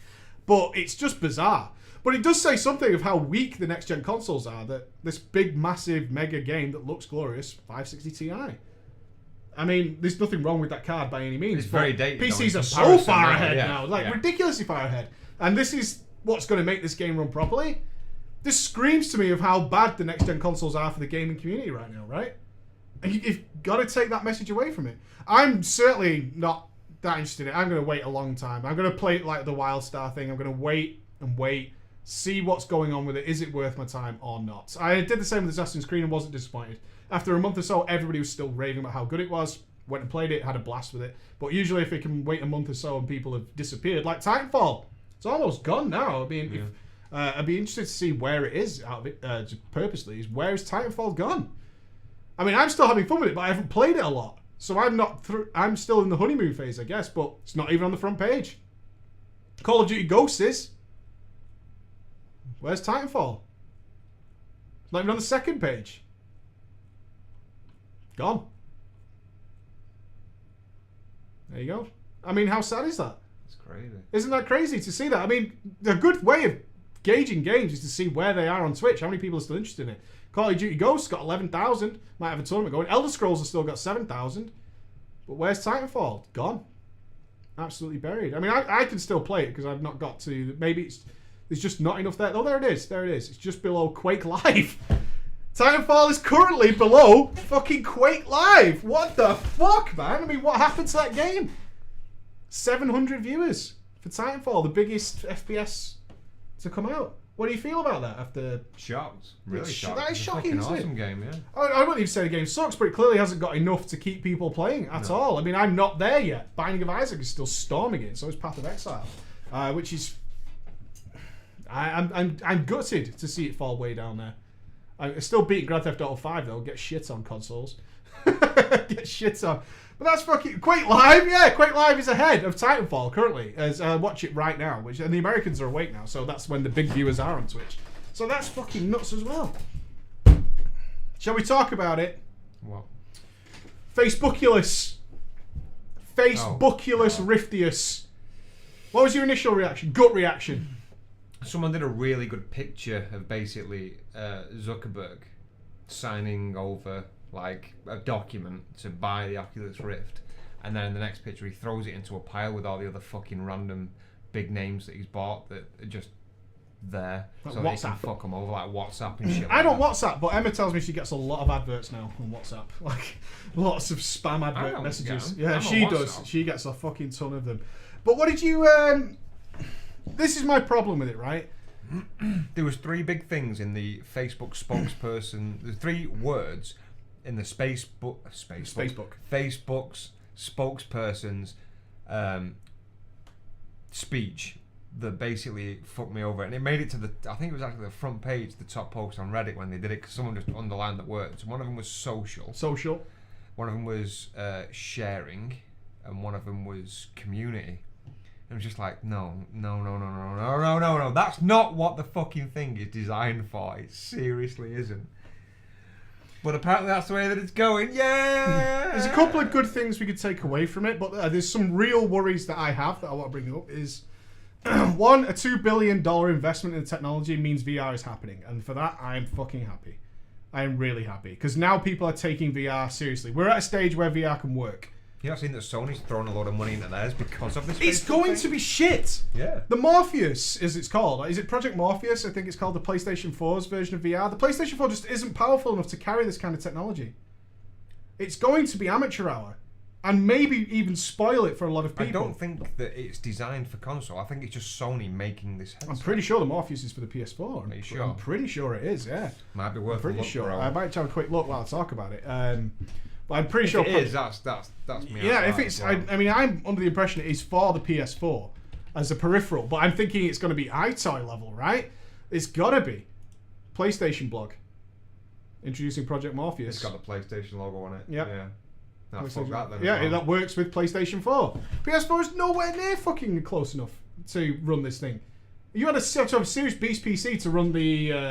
But it's just bizarre. But it does say something of how weak the next-gen consoles are. That this big, massive, mega game that looks glorious, 560 Ti. I mean, there's nothing wrong with that card by any means. It's very dated. PCs are so far ahead now. Ridiculously far ahead. And this is what's going to make this game run properly. This screams to me of how bad the next-gen consoles are for the gaming community right now, right? And you've got to take that message away from it. I'm certainly not that interested in it. I'm going to wait a long time. I'm going to play it like the WildStar thing. I'm going to wait and wait, see what's going on with it. Is it worth my time or not? I did the same with Assassin's Creed and wasn't disappointed. After a month or so, everybody was still raving about how good it was. Went and played it, had a blast with it. But usually if it can wait a month or so and people have disappeared, like Titanfall, it's almost gone now. I mean, I'd be interested to see where it is out of it, just purposely. Where is Titanfall gone? I mean, I'm still having fun with it, but I haven't played it a lot. So I'm not I'm still in the honeymoon phase, I guess, but it's not even on the front page. Call of Duty Ghosts is. Where's Titanfall? It's not even on the second page. Gone. There you go. I mean, how sad is that? It's crazy. Isn't that crazy to see that? I mean, a good way of gauging games is to see where they are on Twitch. How many people are still interested in it? Call of Duty Ghosts got 11,000. Might have a tournament going. Elder Scrolls has still got 7,000. But where's Titanfall? Gone. Absolutely buried. I mean, I can still play it because I've not got to... Maybe there's just not enough there. Oh, there it is. There it is. It's just below Quake Live. Titanfall is currently below fucking Quake Live. What the fuck, man? I mean, what happened to that game? 700 viewers for Titanfall, the biggest FPS to come out. What do you feel about that after... Shocked. Really shocked. That is shocking, isn't it? Awesome game, yeah. I wouldn't even say the game sucks, but it clearly hasn't got enough to keep people playing at all. I mean, I'm not there yet. Binding of Isaac is still storming it, so is Path of Exile, which is... I'm gutted to see it fall way down there. I'm still beating Grand Theft Auto 5, though. Get shit on consoles. Get shit on. But that's fucking... Quake Live? Yeah, Quake Live is ahead of Titanfall currently. As watch it right now. And the Americans are awake now, so that's when the big viewers are on Twitch. So that's fucking nuts as well. Shall we talk about it? What? Facebookulous. Riftius. What was your initial reaction? Gut reaction? Someone did a really good picture of basically Zuckerberg signing over like a document to buy the Oculus Rift, and then in the next picture he throws it into a pile with all the other fucking random big names that he's bought that are just there, like so WhatsApp. they can fuck them over, like WhatsApp and shit. I don't WhatsApp, but Emma tells me she gets a lot of adverts now on WhatsApp, like lots of spam advert messages. Yeah, she does. She gets a fucking ton of them. But what did you? This is my problem with it, right? There was three big things in the Facebook spokesperson. The three words in the Facebook's spokesperson's speech that basically fucked me over, and it made it to I think it was actually the front page, the top post on Reddit when they did it, because someone just underlined that word. So one of them was social. One of them was sharing, and one of them was community. And it was just like, no. That's not what the fucking thing is designed for. It seriously isn't. But apparently that's the way that it's going. Yeah! There's a couple of good things we could take away from it, but there's some real worries that I have that I want to bring up is... One, a $2 billion investment in the technology means VR is happening. And for that, I am fucking happy. I am really happy. Because now people are taking VR seriously. We're at a stage where VR can work. You have seen that Sony's thrown a lot of money into theirs because of this. It's going to be shit. Yeah. The Morpheus, as it's called. Is it Project Morpheus? I think it's called the PlayStation 4's version of VR. The PlayStation 4 just isn't powerful enough to carry this kind of technology. It's going to be amateur hour. And maybe even spoil it for a lot of people. I don't think that it's designed for console. I think it's just Sony making this headset. I'm pretty sure the Morpheus is for the PS4. Are you sure? I'm pretty sure it is, yeah. Might be worth pretty a look, sure. bro. I might have a quick look while I talk about it. But I'm pretty sure... If it is, that's me. Yeah, if it's... Well. I mean, I'm under the impression it is for the PS4 as a peripheral, but I'm thinking it's going to be iToy level, right? It's got to be. PlayStation blog. Introducing Project Morpheus. It's got the PlayStation logo on it. Yep. Yeah. No, fuck that then. Yeah, that works with PlayStation 4. PS4 is nowhere near fucking close enough to run this thing. You had a sort of serious beast PC to run the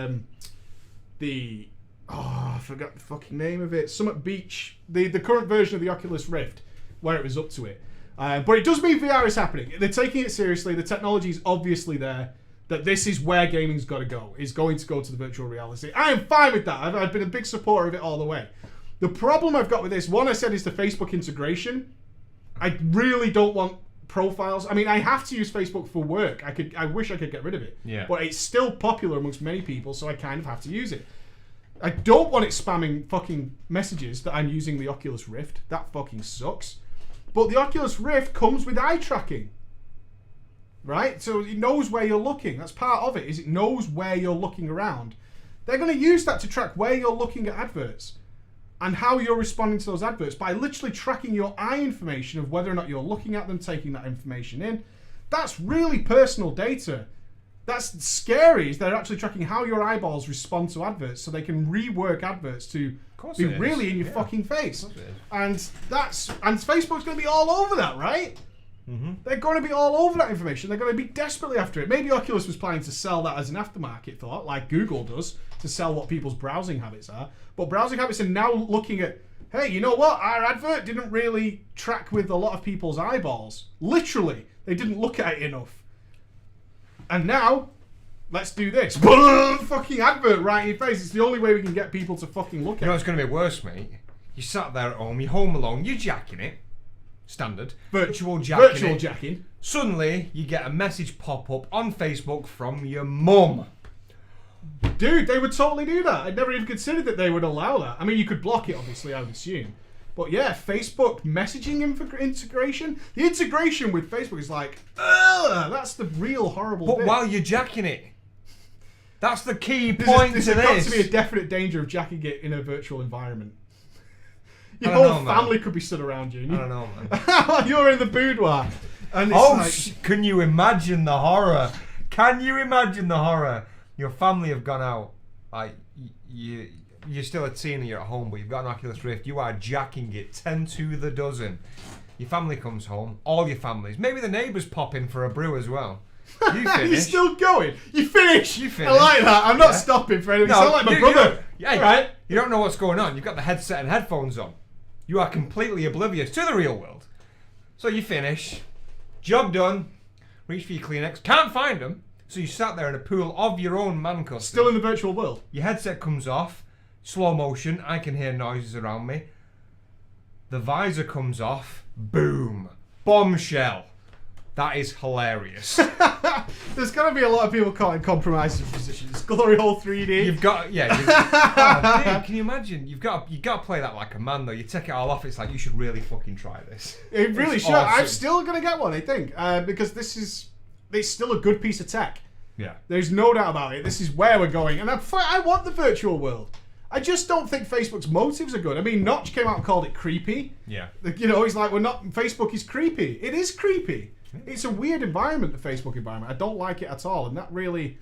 I forgot the fucking name of it. Summit Beach, the current version of the Oculus Rift, where it was up to it. But it does mean VR is happening. They're taking it seriously. The technology is obviously there. That this is where gaming's got to go. Is going to go to the virtual reality. I am fine with that. I've been a big supporter of it all the way. The problem I've got with this, one I said, is the Facebook integration. I really don't want profiles. I mean, I have to use Facebook for work. I wish I could get rid of it. Yeah. But it's still popular amongst many people, so I kind of have to use it. I don't want it spamming fucking messages that I'm using the Oculus Rift. That fucking sucks. But the Oculus Rift comes with eye tracking. Right? So it knows where you're looking. That's part of it, is it knows where you're looking around. They're going to use that to track where you're looking at adverts. And how you're responding to those adverts by literally tracking your eye information of whether or not you're looking at them, taking that information in. That's really personal data. That's scary, is they're actually tracking how your eyeballs respond to adverts so they can rework adverts to be really in your fucking face. And Facebook's going to be all over that, right? Mm-hmm. They're going to be all over that information. They're going to be desperately after it. Maybe Oculus was planning to sell that as an aftermarket thought, like Google does, to sell what people's browsing habits are. But browsing habits are now looking at, hey, you know what? Our advert didn't really track with a lot of people's eyeballs. Literally, they didn't look at it enough. And now, let's do this. Fucking advert right in your face. It's the only way we can get people to fucking look at it. You know what's going to be worse, mate? You sat there at home, you're home alone, you're jacking it. Standard. Virtual jacking. Suddenly, you get a message pop up on Facebook from your mum. Dude, they would totally do that. I'd never even considered that they would allow that. I mean, you could block it, obviously, I would assume. But yeah, Facebook messaging integration. The integration with Facebook is like, that's the real horrible bit. But while you're jacking it. That's the key point to this. There's got to be a definite danger of jacking it in a virtual environment. Your whole family could be stood around you. I don't know, man. You're in the boudoir. And it's can you imagine the horror? Can you imagine the horror? Your family have gone out. Like, you're still a teen and you're at home, but you've got an Oculus Rift. You are jacking it 10 to the dozen. Your family comes home. All your families. Maybe the neighbours pop in for a brew as well. You finish. You're still going. You finish. You finish. I like that. I'm not stopping for anything. You sound like my brother. Right? You don't know what's going on. You've got the headset and headphones on. You are completely oblivious to the real world. So you finish. Job done. Reach for your Kleenex. Can't find them. So you sat there in a pool of your own man custard. Still in the virtual world. Your headset comes off. Slow motion. I can hear noises around me. The visor comes off. Boom. Bombshell. That is hilarious. There's going to be a lot of people caught in compromising positions. Glory hole 3D. You've got, dude, can you imagine? You've got to play that like a man, though. You take it all off. It's like you should really fucking try this. It really should. Awesome. I'm still going to get one, I think, because it's still a good piece of tech. Yeah. There's no doubt about it. This is where we're going, and I want the virtual world. I just don't think Facebook's motives are good. I mean, Notch came out and called it creepy. Yeah. You know, he's like, Facebook is creepy. It is creepy. It's a weird environment, the Facebook environment. I don't like it at all, and that really...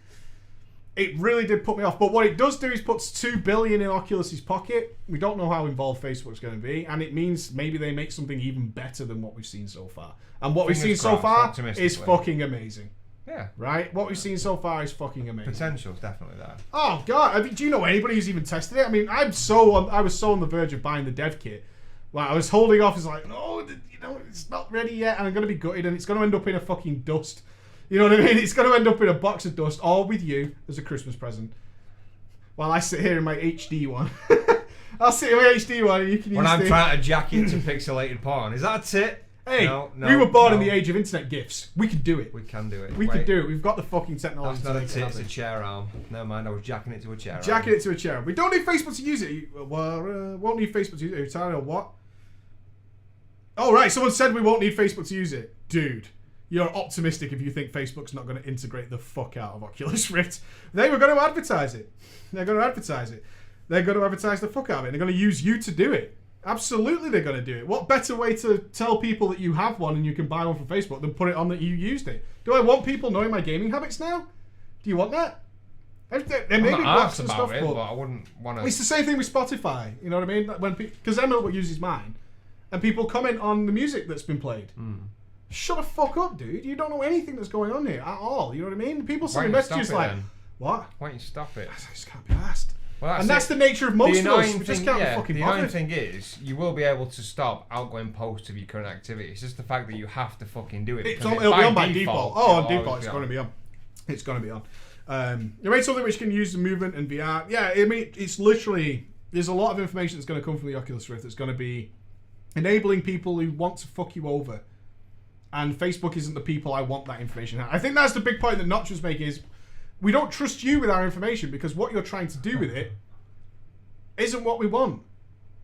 It really did put me off. But what it does do is puts $2 billion in Oculus's pocket. We don't know how involved Facebook's going to be, and it means maybe they make something even better than what we've seen so far. And what we've seen so far is fucking amazing. Yeah. Right? What we've seen so far is fucking amazing. Potential's definitely there. Oh, God. Do you know anybody who's even tested it? I mean, I was so on the verge of buying the dev kit. Like, I was holding off. It's like, no, it's not ready yet, and I'm going to be gutted, and it's going to end up in a fucking dust. You know what I mean? It's going to end up in a box of dust, all with you as a Christmas present. While I sit here in my HD one. I'll sit in my HD one and you can use it. When I'm trying to jack it to pixelated porn. Is that it? Hey, no, we were born in the age of internet GIFs. We can do it. We can do it. We can do it. We've got the fucking technology. That's not a tit, it's a chair arm. Never mind, I was jacking it to a chair arm. Jacking it to a chair arm. We don't need Facebook to use it. Won't need Facebook to use it. Retired or what? Oh, right. Someone said we won't need Facebook to use it. Dude. You're optimistic if you think Facebook's not going to integrate the fuck out of Oculus Rift. They were going to advertise it. They're going to advertise it. They're going to advertise the fuck out of it. They're going to use you to do it. Absolutely they're going to do it. What better way to tell people that you have one and you can buy one from Facebook than put it on that you used it? Do I want people knowing my gaming habits now? Do you want that? There may be blocks and stuff, but I wouldn't want to... It's the same thing with Spotify. You know what I mean? Because Emma uses mine. And people comment on the music that's been played. Shut the fuck up, dude. You don't know anything that's going on here at all. You know what I mean? People sending messages like, what? Why don't you stop it? I just can't be asked. Well, that's the nature of most of us. We just can't be fucking The bothered. annoying thing is, you will be able to stop outgoing posts of your current activity. It's just the fact that you have to fucking do it. It'll be on by default. Oh, on default, it's going to be on. It's going to be on. You made something which can use the movement and VR. Yeah, I mean, it's literally... There's a lot of information that's going to come from the Oculus Rift that's going to be enabling people who want to fuck you over. And Facebook isn't the people I want that information at. I think that's the big point that Notch was making is we don't trust you with our information because what you're trying to do with it isn't what we want.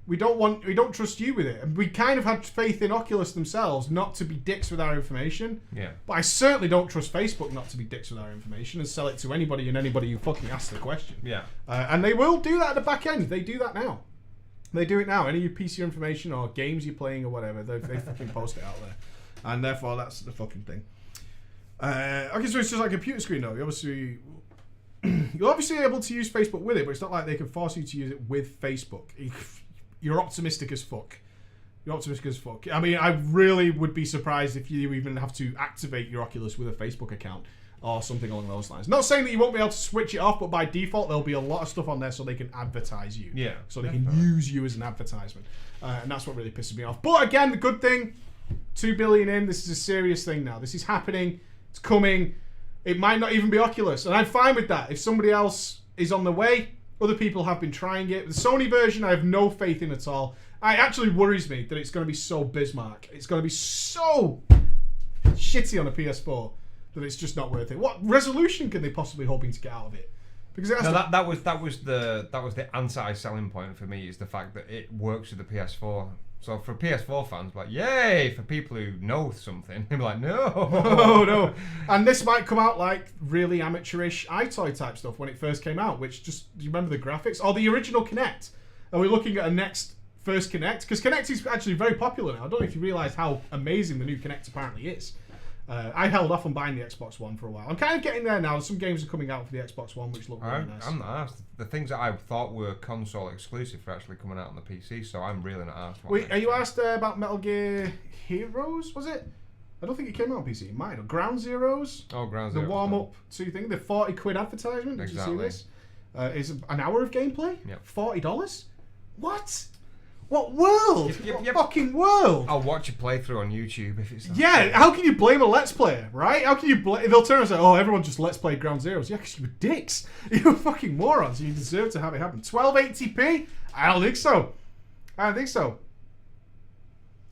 We don't trust you with it. And we kind of had faith in Oculus themselves not to be dicks with our information. Yeah. But I certainly don't trust Facebook not to be dicks with our information and sell it to anybody and anybody who fucking asks the question. Yeah. And they will do that at the back end. They do that now. They do it now. Any of your PC information or games you're playing or whatever, they fucking post it out there. And therefore, that's the fucking thing. Okay, so it's just like a computer screen, though. You're obviously able to use Facebook with it, but it's not like they can force you to use it with Facebook. You're optimistic as fuck. You're optimistic as fuck. I mean, I really would be surprised if you even have to activate your Oculus with a Facebook account or something along those lines. Not saying that you won't be able to switch it off, but by default, there'll be a lot of stuff on there so they can advertise you. Yeah. So they can use you as an advertisement. And that's what really pisses me off. But again, the good thing... 2 billion in, this is a serious thing now. This is happening. It's coming. It might not even be Oculus. And I'm fine with that. If somebody else is on the way, other people have been trying it. The Sony version, I have no faith in at all. It actually worries me that it's going to be so Bismarck. It's going to be so shitty on a PS4 that it's just not worth it. What resolution can they possibly hoping to get out of it? Because it has that was the anti-selling point for me, is the fact that it works with the PS4. So for PS4 fans, like, yay! For people who know something, they're like, no. Oh, no. And this might come out like really amateurish iToy type stuff when it first came out, which just, do you remember the graphics? Or the original Kinect. Are we looking at a first Kinect? Because Kinect is actually very popular now. I don't know if you realise how amazing the new Kinect apparently is. I held off on buying the Xbox One for a while. I'm kind of getting there now. Some games are coming out for the Xbox One which look really nice. I'm not asked. The things that I thought were console exclusive are actually coming out on the PC, so I'm really not asked. Wait, are you asked about Metal Gear Heroes, was it? I don't think it came out on PC. It might have. Ground Zeroes? Oh, Ground Zeroes. The warm-up to thing, the 40 quid advertisement. Did you see this? Is an hour of gameplay? Yep. $40? What? What world? What fucking world? I'll watch a playthrough on YouTube if it's... Yeah, how can you blame a Let's Player, right? How can you blame... They'll turn and say, oh, everyone just Let's Play Ground Zeroes. Yeah, because you were dicks. You were fucking morons. You deserve to have it happen. 1280p? I don't think so. I don't think so.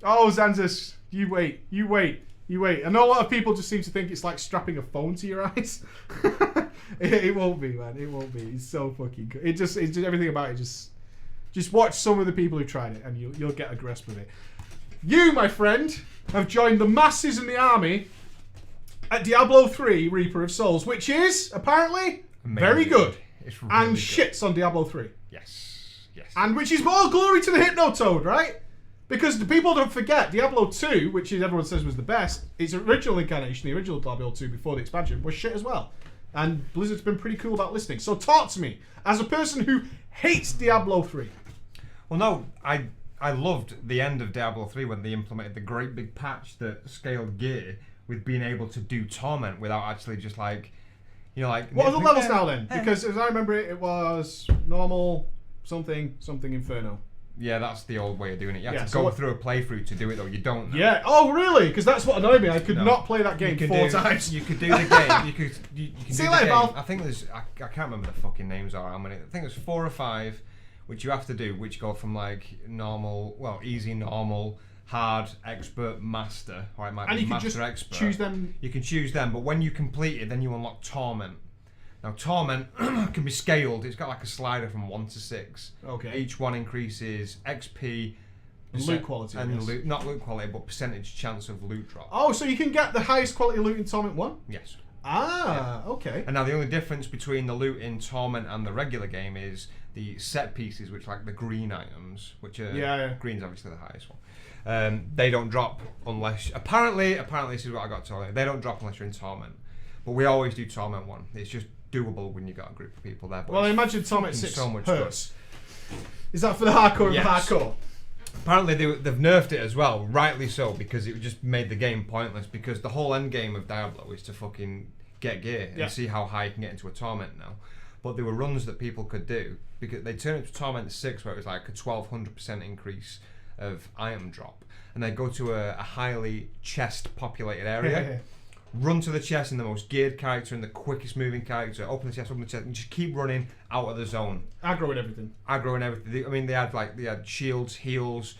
Oh, Xanzus, you wait. I know a lot of people just seem to think it's like strapping a phone to your eyes. It won't be, man. It won't be. It's so fucking good. It's just everything about it just watch some of the people who tried it and you'll get a grasp of it. You, my friend, have joined the masses in the army at Diablo 3 Reaper of Souls, which is, apparently, very good. It's really and good. shits on Diablo 3. Yes. And which is more glory to the Hypnotoad, right? Because the people don't forget, Diablo 2, which everyone says was the best, its original incarnation, the original Diablo 2 before the expansion, was shit as well. And Blizzard's been pretty cool about listening. So talk to me, as a person who hates Diablo 3. Well, no, I loved the end of Diablo 3 when they implemented the great big patch that scaled gear with being able to do Torment without actually just like, you know, like... What are the levels now then? Because as I remember it, it was normal, something, Inferno. Yeah, that's the old way of doing it. You have to go through a playthrough to do it, though. You don't know. Yeah. Oh, really? Because that's what annoyed me. I could not play that game 4 times. You could do the game. You can See do you later, the game. Val. I think there's... I can't remember the fucking names are. How many? I think there's 4 or 5, which you have to do, which go from like normal, well, easy, normal, hard, expert, master. Or it might be master, expert. Choose them. You can choose them, but when you complete it, then you unlock Torment. Now, Torment can be scaled. It's got like a slider from 1 to 6. Okay. Each one increases XP, loot quality, and loot, not loot quality, but percentage chance of loot drop. Oh, so you can get the highest quality loot in Torment 1? Yes. Ah, okay. And now the only difference between the loot in Torment and the regular game is the set pieces, which are like the green items, which are green's obviously the highest one. They don't drop unless apparently this is what I got told. They don't drop unless you're in Torment. But we always do Torment 1. It's just doable when you got a group of people there. But well, I imagine Torment 6 so much hurts. Is that for the hardcore? Yes. The hardcore. Apparently they've nerfed it as well, rightly so, because it just made the game pointless. Because the whole end game of Diablo is to fucking get gear and see how high you can get into a Torment now. But there were runs that people could do because they turned it to Torment 6, where it was like a 1200% increase of item drop, and they go to a highly chest populated area. Run to the chest in the most geared character and the quickest moving character. Open the chest, and just keep running out of the zone. Aggro and everything. I mean, they had shields, heals,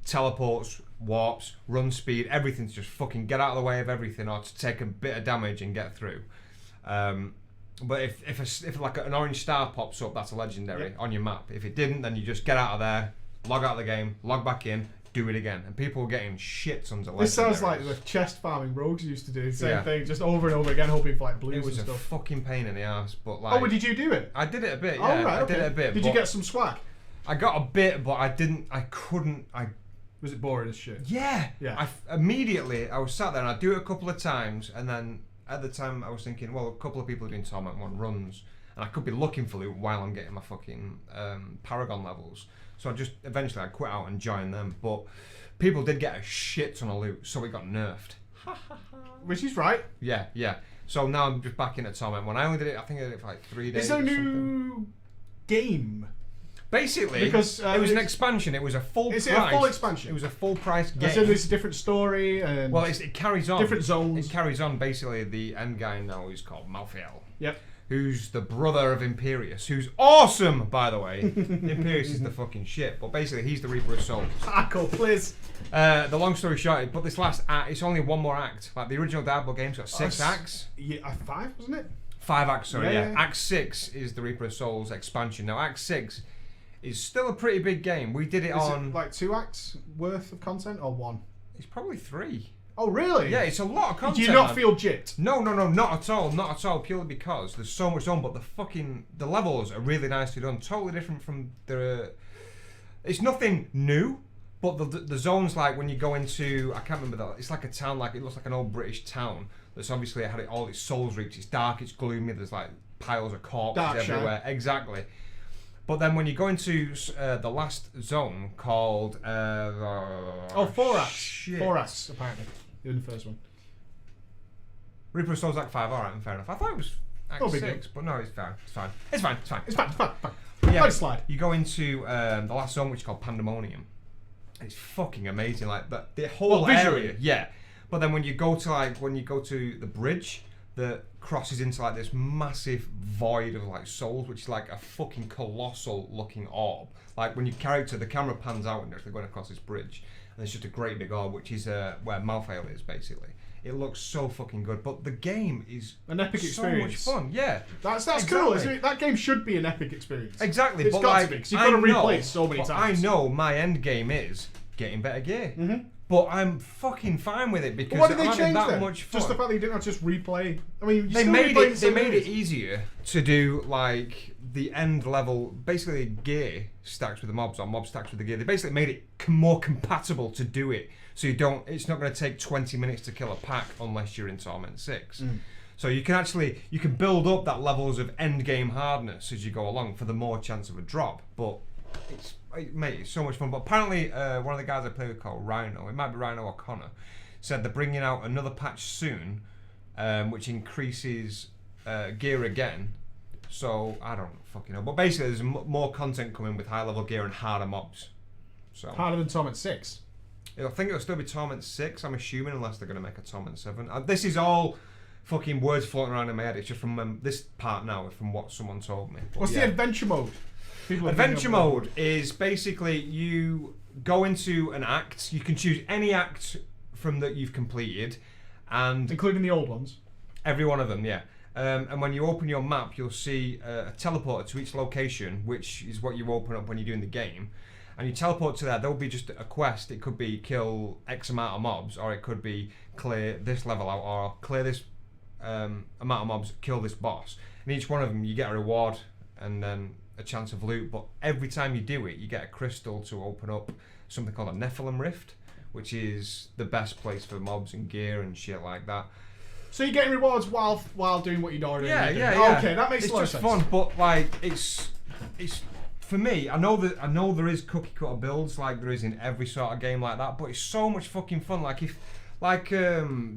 teleports, warps, run speed, everything to just fucking get out of the way of everything or to take a bit of damage and get through. But if like an orange star pops up, that's a legendary on your map. If it didn't, then you just get out of there, log out of the game, log back in. Do it again, and people were getting shit tons of legendaries. This sounds like the chest farming rogues used to do. Same thing, just over and over again, hoping for like blues and stuff. It was a fucking pain in the ass, but like. Oh, did you do it? I did it a bit. Yeah, I did it a bit. Did you get some swag? I got a bit, but I couldn't. Was it boring as shit? Yeah. Yeah. Immediately, I was sat there and I'd do it a couple of times, and then at the time I was thinking, well, a couple of people are doing Torment 1 runs, and I could be looking for loot while I'm getting my fucking Paragon levels. So eventually I quit out and joined them, but. People did get a shit ton of loot, so it got nerfed. Which is right. Yeah. So now I'm just back into Torment 1. I only did it, I think I did it for like 3 days. Is there a new game? Basically, because it was an expansion. It was a full price. Is it a full expansion? It was a full price game. So there's a different story and... Well, it carries on. Different zones. It carries on. Basically, the end guy now is called Malthael. Yep. Who's the brother of Imperius, who's awesome, by the way. Imperius is the fucking shit, but basically he's the Reaper of Souls. Cool, please. The long story short, but this last act, it's only one more act. Like the original Diablo game's got 6 acts. Yeah, 5, wasn't it? 5 acts, sorry, yeah. Act 6 is the Reaper of Souls expansion. Now, Act 6 is still a pretty big game. We did it on... Is it like 2 acts worth of content or 1? It's probably 3. Oh, really? Yeah, it's a lot of content. Do you not feel gypped? No, not at all. Purely because there's so much on, but the levels are really nicely done. Totally different from the. It's nothing new, but the zones, like when you go into, I can't remember that. It's like a town, like it looks like an old British town. That's obviously had all its souls reaped. It's dark, it's gloomy. There's like piles of corpses everywhere. Exactly. But then when you go into the last zone called 4 acts. 4 acts apparently. In the first one. Reaper of Souls Act 5, alright, fair enough. I thought it was Act 6, but no, it's fine. It's fine. Yeah, let it slide. You go into the last zone, which is called Pandemonium. It's fucking amazing, like the whole area. Yeah. But then when you go to the bridge that crosses into like this massive void of like souls, which is like a fucking colossal looking orb. Like when the camera pans out and they're going across this bridge. And it's just a great big orb, which is where Malthael is, basically. It looks so fucking good, but the game is an epic experience. So much fun, yeah. That's cool. That game should be an epic experience. Exactly, it's but got like, to be, 'cause you've got to replay so many times. I know my end game is getting better gear. Mm-hmm. But I'm fucking fine with it because What did they I'm having change that then? much fun. Just the fact that you didn't have to just replay. I mean, They made it easier to do like the end level, basically gear stacks with the mobs or mob stacks with the gear. They basically made it more compatible to do it, so you don't. It's not going to take 20 minutes to kill a pack unless you're in Torment 6. So you can build up that levels of end game hardness as you go along for the more chance of a drop. But it's so much fun. But apparently, one of the guys I play with called Rhino, it might be Rhino or Connor, said they're bringing out another patch soon, which increases gear again. So I don't fucking know. But basically, there's more content coming with high level gear and harder mobs. So harder than Torment 6. I think it'll still be Torment 6. I'm assuming, unless they're going to make a Torment 7. This is all fucking words floating around in my head. It's just from this part now, from what someone told me. But what's the adventure mode? Adventure mode is basically you go into an act. You can choose any act from that you've completed, and including the old ones. Every one of them, yeah. And when you open your map, you'll see a teleporter to each location, which is what you open up when you're doing the game. And you teleport to there. There'll be just a quest. It could be kill X amount of mobs, or it could be clear this level out, or clear this amount of mobs, kill this boss. And each one of them, you get a reward and then a chance of loot. But every time you do it, you get a crystal to open up something called a Nephilim Rift, which is the best place for mobs and gear and shit like that. So you're getting rewards while doing what you'd already doing. Yeah. Okay, that makes a lot of sense. It's just fun, but like it's for me. I know there is cookie cutter builds like there is in every sort of game like that, but it's so much fucking fun. Like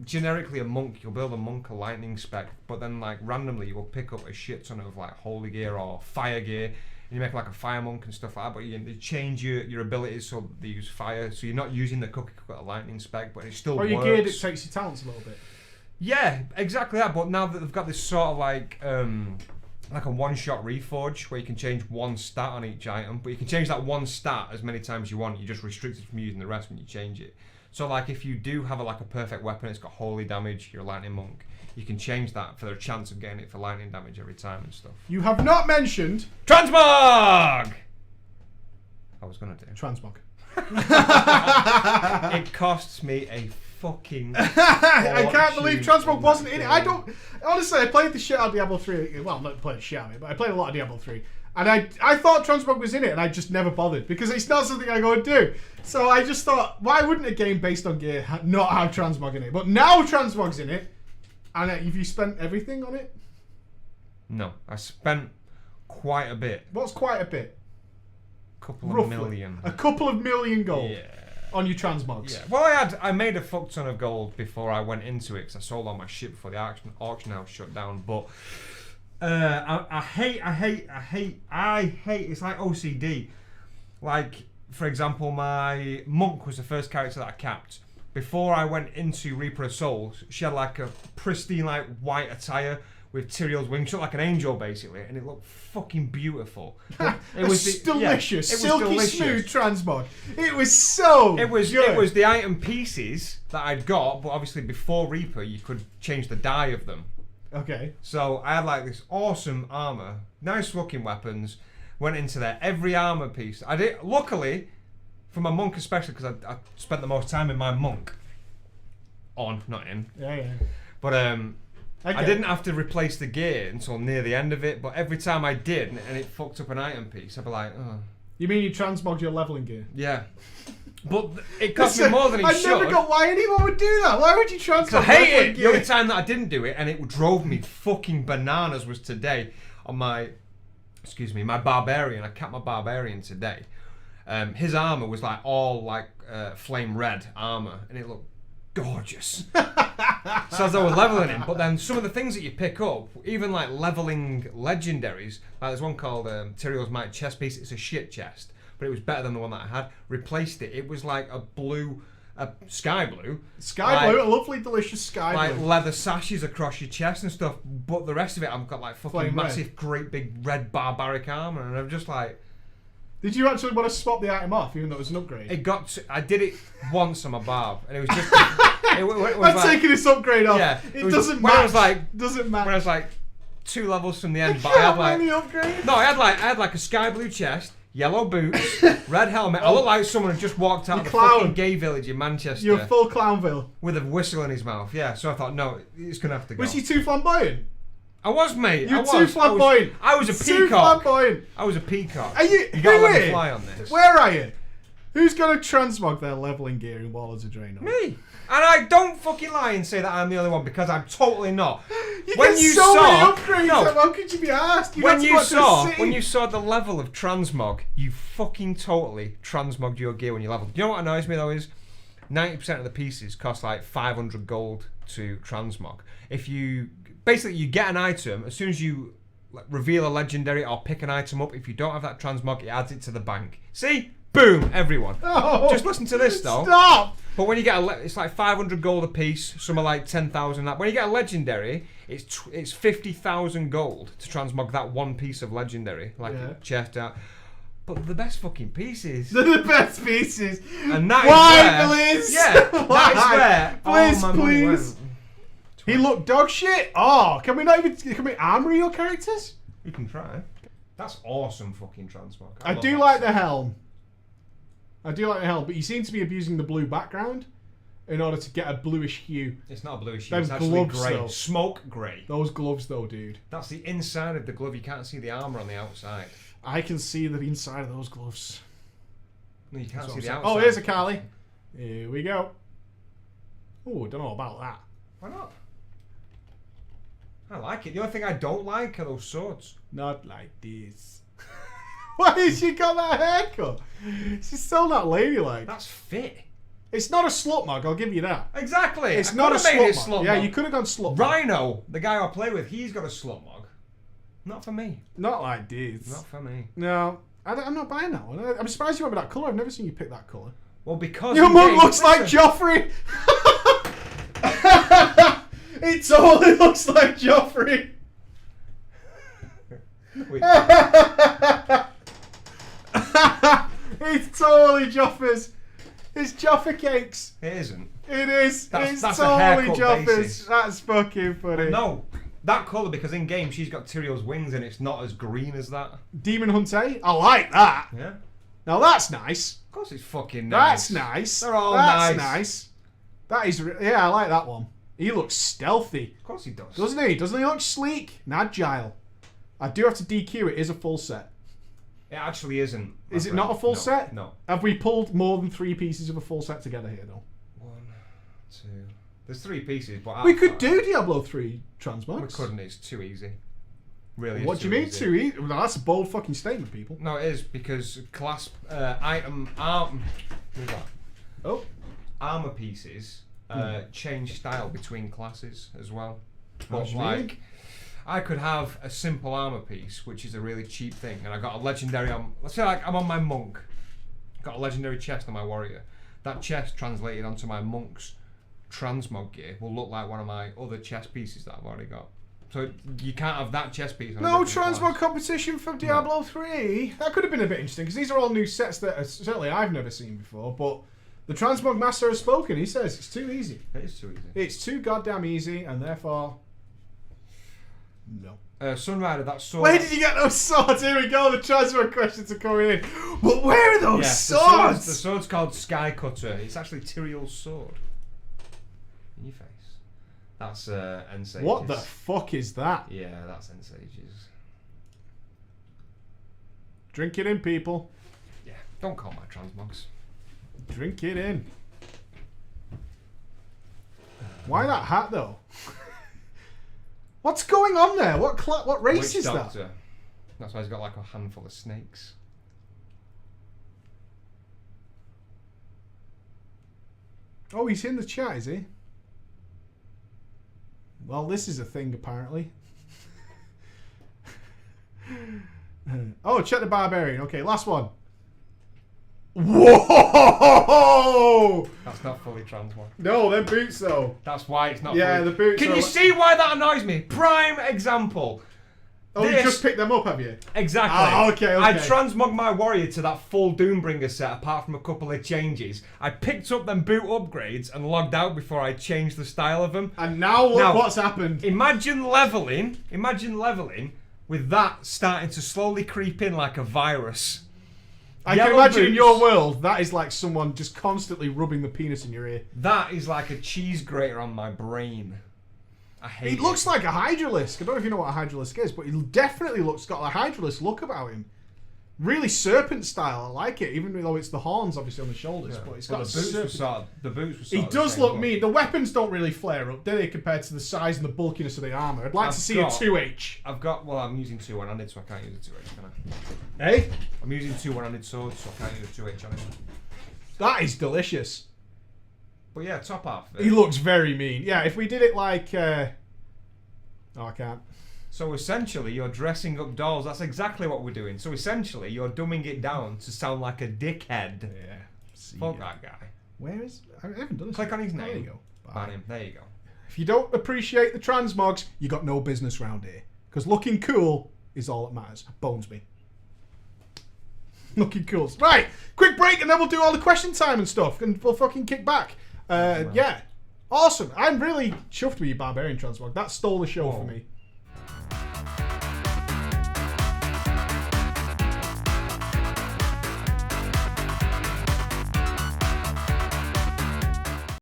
generically a monk, you'll build a monk a lightning spec, but then like randomly you will pick up a shit ton of like holy gear or fire gear, and you make like a fire monk and stuff like that. But you change your abilities so they use fire, so you're not using the cookie cutter lightning spec, but it still works. Or your gear that takes your talents a little bit. Yeah, exactly that. But now that they've got this sort of like a one-shot reforge where you can change one stat on each item, but you can change that one stat as many times as you want. You're just restricted from using the rest when you change it. So like if you do have a perfect weapon, it's got holy damage, you're a lightning monk, you can change that for the chance of getting it for lightning damage every time and stuff. You have not mentioned Transmog! I was gonna do Transmog. It costs me a fucking I can't believe Transmog wasn't in it. I played the shit out of Diablo 3. Well, not played the shit out of it, but I played a lot of Diablo 3. And I thought Transmog was in it, and I just never bothered because it's not something I go and do. So I just thought, why wouldn't a game based on gear not have Transmog in it? But now Transmog's in it, and have you spent everything on it? No, I spent quite a bit. What's quite a bit? Couple Roughly. of million. A couple of million gold. Yeah. On your Transmogs. Yeah. Well, I made a fuck ton of gold before I went into it because I sold all my shit before the auction house shut down. But I hate. It's like OCD. Like, for example, my monk was the first character that I capped. Before I went into Reaper of Souls, she had like a pristine like white attire with Tyrion's wings, she looked like an angel basically, and it looked fucking beautiful. It was delicious, silky smooth transmog. It was so good. It was the item pieces that I'd got, but obviously before Reaper you could change the dye of them. Okay. So I had like this awesome armor, nice looking weapons. Went into there, every armor piece. I did. Luckily, for my monk especially, because I spent the most time in my monk. On, not in. Yeah. But okay. I didn't have to replace the gear until near the end of it, but every time I did and it fucked up an item piece, I'd be like, oh. You mean you transmogged your leveling gear? Yeah. But it cost me more than it should. I never got why anyone would do that. Why would you transmog I hate it. The only time that I didn't do it and it drove me fucking bananas was today on my barbarian. I capped my barbarian today. His armor was like all like flame red armor and it looked gorgeous. So as I was leveling him, but then some of the things that you pick up, even like leveling legendaries, like there's one called Tyrion's Might chest piece. It's a shit chest, but it was better than the one that I had. Replaced it. It was like a sky blue, a lovely, delicious sky like blue, leather sashes across your chest and stuff. But the rest of it, I've got like fucking flame massive, red. great big red barbaric armor, and I'm just like. Did you actually want to swap the item off, even though it was an upgrade? I did it once on my barb, and it was just. I'm like, taking this upgrade off. Yeah, it doesn't match. Doesn't match. When I was like 2 levels from the end, I but I had like really upgrade. No, I had like a sky blue chest, yellow boots, red helmet. I look like someone who just walked out of the fucking gay village in Manchester. You're full Clownville. With a whistle in his mouth, yeah. So I thought, no, it's going to have to go. Was he too flamboyant? I was, mate. You're too flamboyant. I was a peacock. Too flamboyant. I was a peacock. Are you gotta let me fly on this. Where are you? Who's going to transmog their leveling gear in Warlords of Draenor? Me. And I don't fucking lie and say that I'm the only one, because I'm totally not. You get so many upgrades. How could you be asked? When you saw the level of transmog, you fucking totally transmogged your gear when you leveled. You know what annoys me though is 90% of the pieces cost like 500 gold to transmog. If you basically you get an item as soon as you reveal a legendary or pick an item up. If you don't have that transmog, it adds it to the bank. See? Boom, everyone. Oh, just listen to this though. Stop! But when you get it's like 500 gold a piece, some are like 10,000 that. When you get a legendary, it's 50,000 gold to transmog that one piece of legendary, like a chest out. But they're the best fucking pieces. They're the best pieces. And that Why, is where, yeah, that is where please, all my money went. He looked dog shit. Oh, can we armor your characters? You can try. That's awesome fucking transmog. I do like the helm. I do like the helm, but you seem to be abusing the blue background in order to get a bluish hue. It's not a bluish hue, it's actually grey. Though. Smoke grey. Those gloves though, dude. That's the inside of the glove, you can't see the armour on the outside. I can see the inside of those gloves. No, you can't see the outside. Oh, here's a Carly. Here we go. Oh, I don't know about that. Why not? I like it. The only thing I don't like are those swords. Not like this. Why has she got that haircut? She's still not ladylike. That's fit. It's not a slut mug, I'll give you that. Exactly. It's not a slut mug. Yeah, you could have gone slut mug. Rhino, the guy I play with, he's got a slut mug. Not for me. Not like this. Not for me. No, I'm not buying that one. I'm surprised you went with that colour. I've never seen you pick that colour. Well, because your mug looks like Joffrey. It totally looks like Joffrey. It's totally Joffers. It's Joffa cakes. It isn't. It is. That's totally Joffers. That's fucking funny. No, that colour, because in game she's got Tyrion's wings and it's not as green as that. Demon Hunter? I like that. Yeah. Now that's nice. Of course it's fucking nice. That's nice. They're all nice. That's nice. That is, yeah, I like that one. He looks stealthy. Of course he does. Doesn't he? Doesn't he look sleek and agile? I do have to DQ it. Is a full set. It actually isn't. Is it not a full set? No. Have we pulled more than 3 pieces of a full set together here, though? 1, 2. There's 3 pieces, but we could do Diablo 3 transmogs. We couldn't. It's too easy. Really. What do you mean easy. too easy? Well, that's a bold fucking statement, people. No, it is, because class item armor pieces change style between classes as well. But like, I could have a simple armor piece, which is a really cheap thing, and I got a legendary on. Let's say like I'm on my monk, got a legendary chest on my warrior. That chest translated onto my monk's transmog gear will look like one of my other chest pieces that I've already got. So you can't have that chest piece. On no transmog competition for Diablo 3. That could have been a bit interesting, because these are all new sets that certainly I've never seen before. But the transmog master has spoken. He says it's too easy. It is too easy. It's too goddamn easy, and therefore. No. Sunrider, that sword. Where did you get those swords? Here we go. The transmog questions are coming in. But where are those swords? The sword's called Sky Cutter. It's actually Tyrion's sword. In your face. That's End Sages. What the fuck is that? Yeah, that's End Sages. Drink it in, people. Yeah, don't call my transmogs. Drink it in. Why that hat though? What's going on there? What race is that? That's why he's got like a handful of snakes. Oh, he's in the chat, is he? Well, this is a thing apparently. Oh, check the barbarian. Okay, last one. Whoa! That's not fully transmog. No, they're boots though. That's why it's not. Yeah, fully. the boots. Can you see why that annoys me? Prime example. Oh, you just picked them up, have you? Exactly. Oh, okay. I transmogged my warrior to that full Doombringer set, apart from a couple of changes. I picked up them boot upgrades and logged out before I changed the style of them. And now look what's happened. Imagine leveling with that starting to slowly creep in like a virus. I can imagine in your world, that is like someone just constantly rubbing the penis in your ear. That is like a cheese grater on my brain. I hate it. He looks like a Hydralisk. I don't know if you know what a Hydralisk is, but he definitely got a Hydralisk look about him. Really serpent style. I like it, even though it's the horns obviously on the shoulders. Yeah. But it's got the boots were sort of, He does look mean. The weapons don't really flare up, do they, compared to the size and the bulkiness of the armour? I'd like to see a 2H. Well, I'm using 2 one-handed, so I can't use a 2H, can I? Hey? I'm using 2 one-handed swords, so I can't use a 2H on it. That is delicious. But yeah, top half. He looks very mean. Yeah, if we did it like... Oh, I can't. So essentially, you're dressing up dolls. That's exactly what we're doing. So essentially, you're dumbing it down to sound like a dickhead. Yeah. Fuck that guy. Where is... I haven't done this. Click on his name. There you go. Ban him. There you go. If you don't appreciate the transmogs, you got no business round here. Because looking cool is all that matters. Bones me. Looking cool. Right. Quick break and then we'll do all the question time and stuff. And we'll fucking kick back. Yeah. Awesome. I'm really chuffed with you, Barbarian Transmog. That stole the show for me.